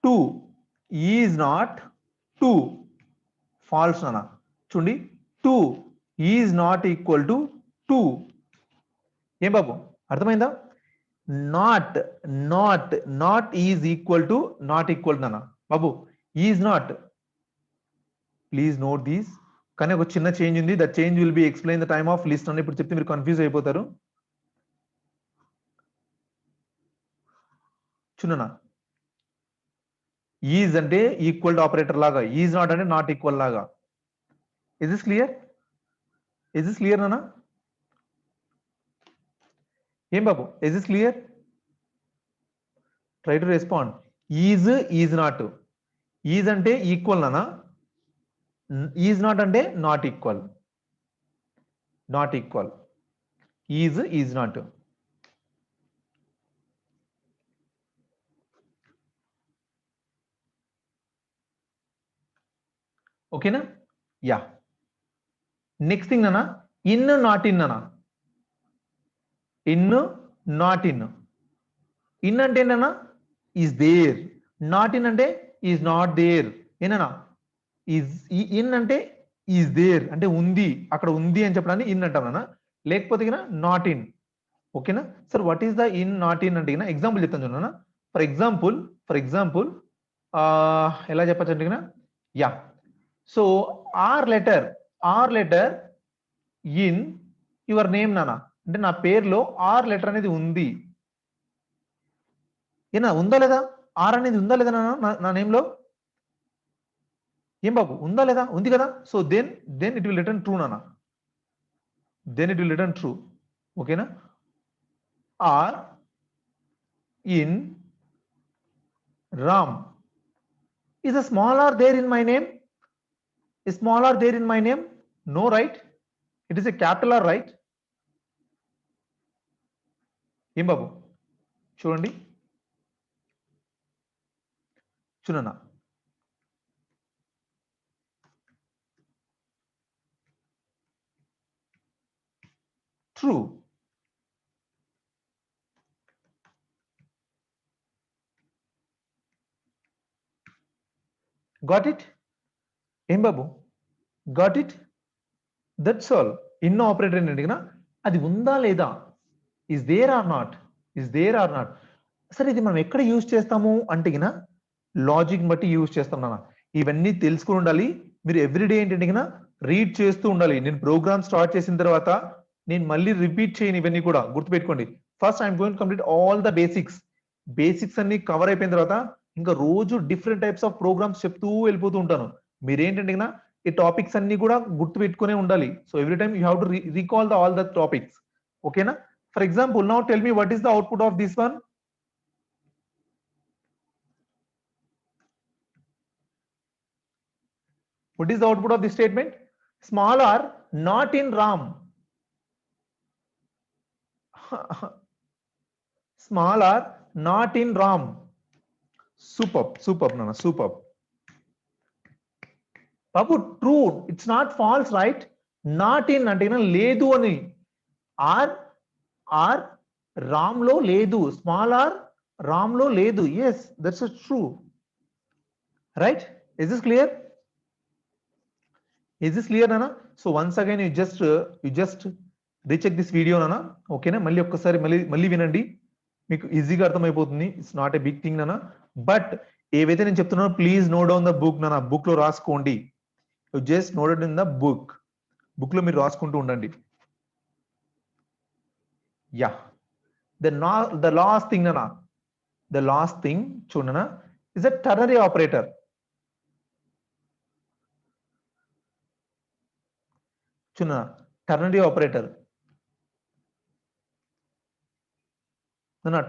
2 ఈజ్ నాట్ 2 ఫాల్స్ నాన్న చూడండి 2 ఈజ్ నాట్ ఈక్వల్ టు 2 ఏం బాబు అర్థమైందా not is equal to not equal నాన్న బాబు is not please note these కానీ ఒక చిన్న చేంజ్ ఉంది that change will be explain the time of list అని ఇప్పుడు చెప్తే మీరు కన్ఫ్యూజ్ అయిపోతారు చూడనా ఈజ్ అంటే ఈక్వల్ టు ఆపరేటర్ లాగా ఈజ్ నాట్ అంటే నాట్ ఈక్వల్ లాగా ఇస్ దిస్ క్లియర్ నాన్న ఏం బాబు is this clear try to respond is not is అంటే ఈక్వల్ నానా ఈజ్ నాట్ అంటే నాట్ ఈక్వల్ ఈజ్ నాట్ ఓకేనా? యా. నెక్స్ట్ థింగ్ నానా, ఇన్ నాట్ ఇన్ అనా, ఇన్ నాట్ ఇన్. ఇన్ అంటే ఏంటన్నా, ఈజ్ దేర్. నాట్ ఇన్ అంటే ఈజ్ నాట్ దేర్. ఏనా, ఈజ్ ఇన్ అంటే ఈజ్ దేర్ అంటే ఉంది, అక్కడ ఉంది అని చెప్పడానికి ఇన్ అంటాం నాన్న. లేకపోతే నాట్ ఇన్. ఓకేనా sir? What is the in not in అంటే ఎగ్జాంపుల్ చెప్తాను చూడన్నా. ఫర్ ఎగ్జాంపుల్ ఎలా చెప్పచ్చు అంటే yeah. So R letter in your name నానా, అంటే నా పేరులో ఆర్ లెటర్ అనేది ఉంది. ఏనా, ఉందా లేదా? ఆర్ అనేది ఉందా లేదా నా నేమ్ లో? ఏం బాబు, ఉందా లేదా? ఉంది కదా. So then it will return true నానా, then it will return true. ఓకేనా? Or in Ram. Is a small r there in my name? Is small r there in my name? No, right? It is a capital R, right? ఏం బాబు చూడండి, చూడన్నా. True. Got it? ఏం బాబు, got it? That's all. In operator ఏంటి అడిగినా అది ఉందా లేదా, is there or not, is there or not. సరే ఇది మనం ఎక్కడ యూజ్ చేస్తాము అంటే లాజిక్ బట్టి యూజ్ చేస్తాం నాన్న. ఇవన్నీ తెలుసుకుని ఉండాలి మీరు. ఎవ్రీడే ఏంటంటే రీడ్ చేస్తూ ఉండాలి. నేను ప్రోగ్రామ్ స్టార్ట్ చేసిన తర్వాత నేను మళ్ళీ రిపీట్ చేయను, ఇవన్నీ కూడా గుర్తుపెట్టుకోండి. First I'm going to complete all the basics. Basics అన్ని కవర్ అయిపోయిన తర్వాత ఇంకా రోజు డిఫరెంట్ టైప్స్ ఆఫ్ ప్రోగ్రామ్స్ చెప్తూ వెళ్ళిపోతూ ఉంటాను. మీరేంటంటే ఈ టాపిక్స్ అన్ని కూడా గుర్తు పెట్టుకునే ఉండాలి. So every time you have to recall the all the topics. ఓకేనా? For example now tell me what is the output of this one. What is the output of this statement? Small r not in Ram. Small r not in Ram. Superb Nana, superb. Babu, true. It's not false, right? Not in అంటే లేదు అని. R Ram లో లేదు. Small r Ram లో లేదు. Yes, that's true. Right? Is this clear? Is this clear, Nana? So once again, you just recheck this video, Nana. Okay, na? మళ్ళీ ఒక్కసారి మళ్ళీ వినండి, మీకు ఈజీగా అర్థమైపోతుంది. It's not a big thing నానా. బట్ ఏవైతే నేను చెప్తున్నానో please note down the book నానా. బుక్ లో రాసుకోండి. Just note in the book. Book లో మీరు రాసుకుంటూ ఉండండి. యా. ద లాస్ట్ థింగ్ నానా, ద లాస్ట్ థింగ్ చూడనా ఇస్ అ టర్నరీ ఆపరేటర్. చూడనా, టర్నరీ ఆపరేటర్.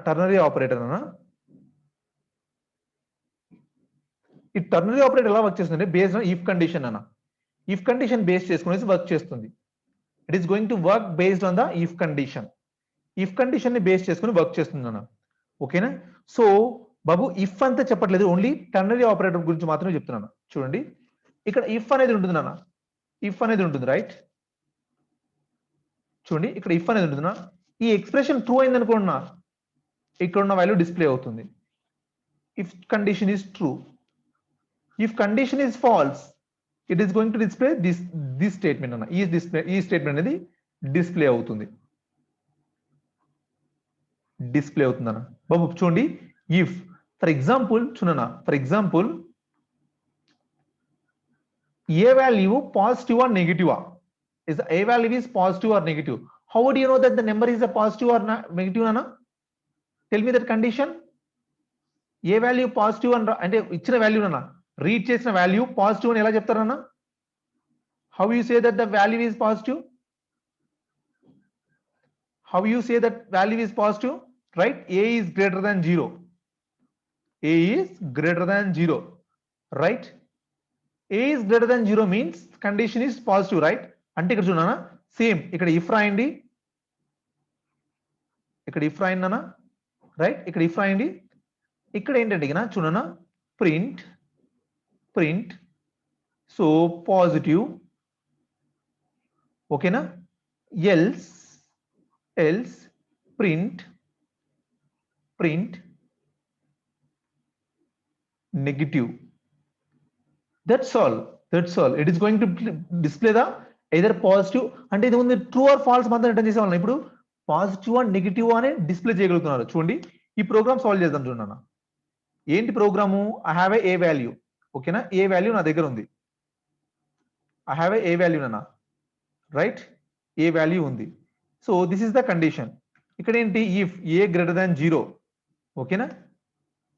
టర్నరీ ఆపరేటర్ అన్నా. ఈ టర్నరీ ఆపరేటర్ ఎలా వర్క్ చేస్తుంది? బేస్డ్ ఆన్ ఇఫ్ కండిషన్ అన్న. ఇఫ్ కండిషన్ బేస్ చేసుకునేసి వర్క్ చేస్తుంది. It is going to work based on the if condition. If condition ని base చేసుకుని వర్క్ చేస్తుంది అన్న. ఓకేనా? సో బాబు ఇఫ్ అంతా చెప్పట్లేదు, ఓన్లీ టర్నరీ ఆపరేటర్ గురించి మాత్రమే చెప్తున్నాను. చూడండి, ఇక్కడ ఇఫ్ అనేది ఉంటుంది నాన్న. ఇఫ్ అనేది ఉంటుంది, రైట్? చూడండి, ఇక్కడ ఇఫ్ అనేది ఉంటుందా. ఈ ఎక్స్ప్రెషన్ ట్రూ అయింది అనుకోండి, ఇక్కడ ఉన్న వాల్యూ డిస్ప్లే అవుతుంది. If condition is true. If condition is false, it is going to display this statement అన్న. ఈ స్టేట్మెంట్ అనేది డిస్ప్లే అవుతుంది. డిస్ప్లే అవుతుంది అన్న. బాబు చూడండి, ఇఫ్ ఫర్ ఎగ్జాంపుల్ చూడన్నా, for example A value positive or negative? is a value is positive or negative? How would you know that the number is a positive or negative అన్న? Tell me that condition. A value positive అంటే ఇచ్చిన value అన్న, read చేసిన value positive అని ఎలా చెప్తారన్నా? How you say that the value is positive? How you say that value is positive? Right? A is greater than 0. A is greater than 0, right? A is greater than 0 means condition is positive, right? అంటే ఇక్కడ చూడనా, same ఇక్కడ if రాయండి, ఇక్కడ if రాయండి, right? ఇక్కడ if రాయండి. ఇక్కడ ఏంటంటే చూడనా, ప్రింట్ సో పాజిటివ్, ఓకేనా. Else print negative. That's all. It is going to display the either positive, అంటే ఇది ఉంది ట్రూ ఆర్ ఫాల్స్ మాత్రం రిటర్న్ చేసే వాళ్ళం. ఇప్పుడు పాజిటివ్ అండ్ నెగిటివ్ అనే డిస్ప్లే చేయగలుగుతున్నారు. చూడండి ఈ ప్రోగ్రామ్ సాల్వ్ చేద్దాం. చూడన్నా ఏంటి program, I have a value, ఓకేనా. ఏ వాల్యూ నా దగ్గర ఉంది, ఐ హ్యావ్ ఏ వాల్యూ అన్న, రైట్. ఏ వాల్యూ ఉంది. So this is the condition. ఇక్కడ ఏంటి, ఇఫ్ ఏ గ్రేటర్ దాన్ 0, ఓకేనా.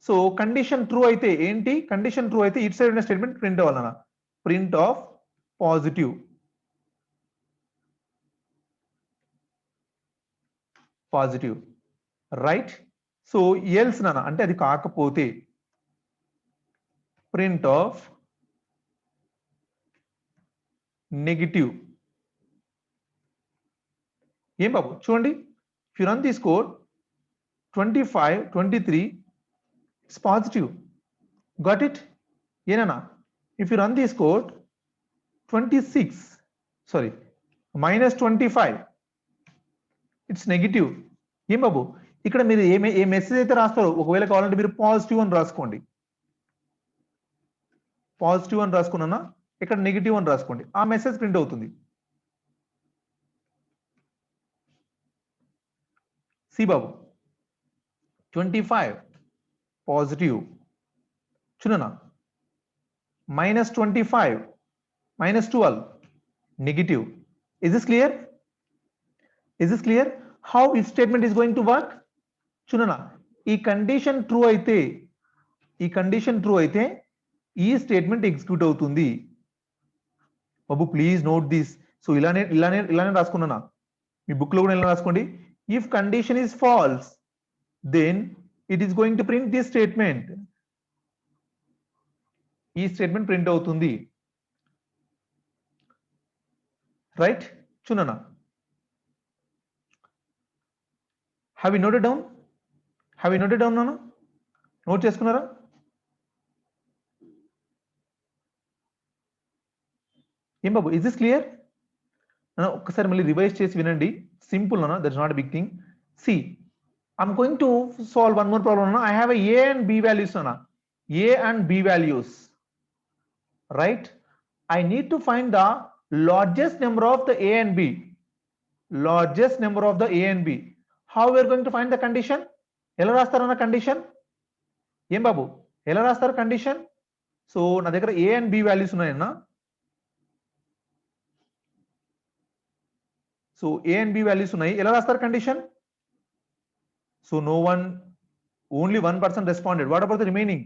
సో కండిషన్ ట్రూ అయితే ఏంటి, కండిషన్ ట్రూ అయితే ఇట్ సైడ్ ఉన్న స్టేట్మెంట్ ప్రింట్ అవ్వాలన్న, print of positive, right. So else నాన్న అంటే అది కాకపోతే ప్రింట్ ఆఫ్ నెగిటివ్. ఏం బాబు చూడండి, if you run this code 25, 23 it's positive. Got it? ఏనా. If you run this code 26, sorry -25 it's negative. ఏం బాబు ఇక్కడ మీరు ఏ మెసేజ్ అయితే రాస్తారో, ఒకవేళ కావాలంటే మీరు పాజిటివ్ అని రాసుకోండి, పాజిటివ్ అని రాసుకున్నా, ఇక్కడ నెగిటివ్ అని రాసుకోండి, ఆ మెసేజ్ ప్రింట్ అవుతుంది. సి బాబు 25 పాజిటివ్, చూడనా. -25 -12 negative. Is this clear? How if statement is going to work? చూడనా, ఈ కండిషన్ ట్రూ అయితే ఈ స్టేట్మెంట్ ఎగ్జిక్యూట్ అవుతుంది. బాబు ప్లీజ్ నోట్ దిస్. సో ఇలానే రాసుకున్నా, మీ బుక్ లో కూడా ఇలా రాసుకోండి. If condition is false then it is going to print this statement. ఈ స్టేట్మెంట్ ప్రింట్ అవుతుంది, రైట్. చూడనా, హ్యావ్ యు నోటెడ్ డౌన్ నాన్న, నోట్ చేసుకున్నారా? ఏం బాబు ఇస్ దిస్ క్లియర్? ఒక్కసారి మళ్ళీ రివైజ్ చేసి వినండి, సింపుల్ నాన్న, that's not big thing. See I'm going to solve one more problem నాన్న. I have A and B values నాన్న, A and B values, right? I need to find the largest number of the A and B. How we are going to find the condition? ఎలా రాస్తారన్న condition? ఏం బాబు ఎలా రాస్తారు condition? So నా దగ్గర A and B values ఉన్నాయన్న. So A and B values ఉన్నాయి, ఎలా రాస్తారు condition? So only one person responded. What about the remaining?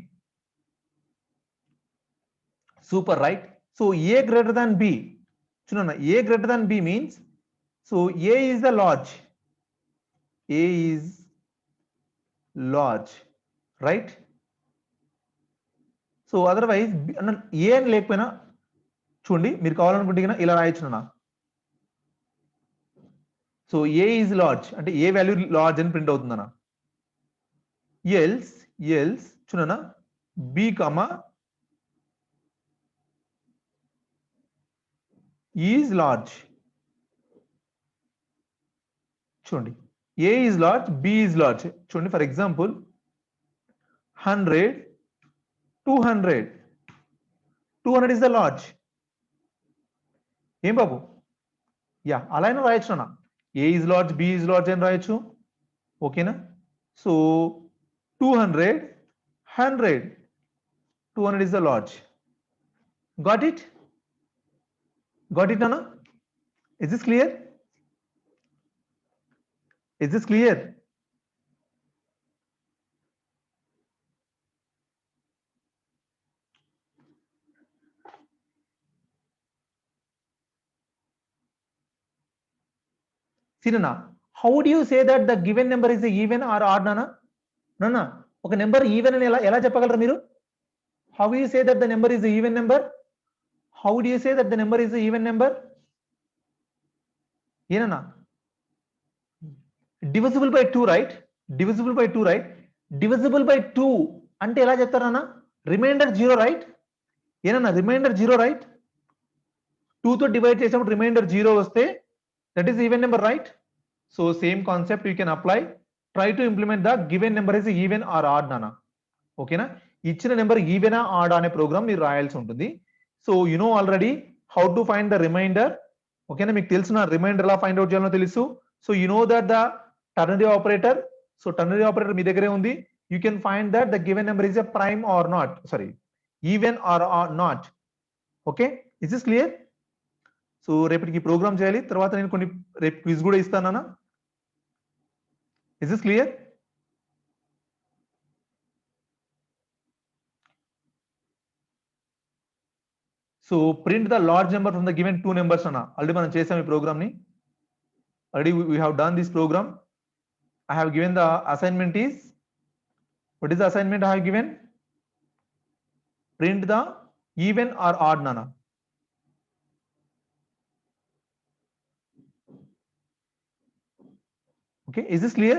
Super, right? So A greater than B. Chunana, A greater than B means, so A is the large. Right? So otherwise A అని లేకపోయినా చూడండి, మీరు కావాలనుకుంటే ఇలా రాయొచ్చు నాన్న. So A is large అంటే A value large అని ప్రింట్ అవుతుందన్న. ఎల్స్ చూడనా, B, is large. చూడండి, A is large, B is large. చూడండి, for example 100, 200 is the large. ఏం బాబు యా అలా అయినా రాయొచ్చు అన్న. A is large, B is large అని రాయొచ్చు, ఓకేనా. So 200 is the large. Got it Nana? Is this clear? See Nana, how do you say that the given number is a even or odd Nana? Nana, ఒక number even అని ఎలా చెప్పగలరు మీరు? How do you say that the number is a even number? ಏನನ್ನ divisible by 2, right? divisible by 2 అంటే ఎలా చెప్తారన్న? Remainder 0, right? ಏನన్న రిమైండర్ 0, right? 2 తో డివైడ్ చేసినప్పుడు రిమైండర్ 0 వస్తే that is even number, right? So same concept you can apply. Try to implement the given number is even or odd నానా. ఓకేనా? ఇచ్చిన నెంబర్ ఈవెనా ఆడ్ అనే ప్రోగ్రామ్ మీరు రాయాల్సి ఉంటుంది. So you know already how to find the remainder. ఓకేనా? మీకు తెలుసు నా రిమైండర్ ఎలా ఫైండ్ అవుట్ చేయాలో తెలుసు. So you know that the ternary operator. So ternary operator మీ దగ్గరే ఉంది. You can find that the given number is a prime or not, sorry, even or not. Okay, is this clear? So రేపటికి program చేయాలి, తర్వాత నేను కొన్ని రేపు quiz కూడా ఇస్తానా. Is this clear? So print the large number from the given 2 numbers అన్న. ఆల్రెడీ మనం చేసాం ఈ ప్రోగ్రామ్ ని. Already we have done this program. I have given the assignment is, what is the assignment I have given? Print the even or odd nana. Okay, is this clear?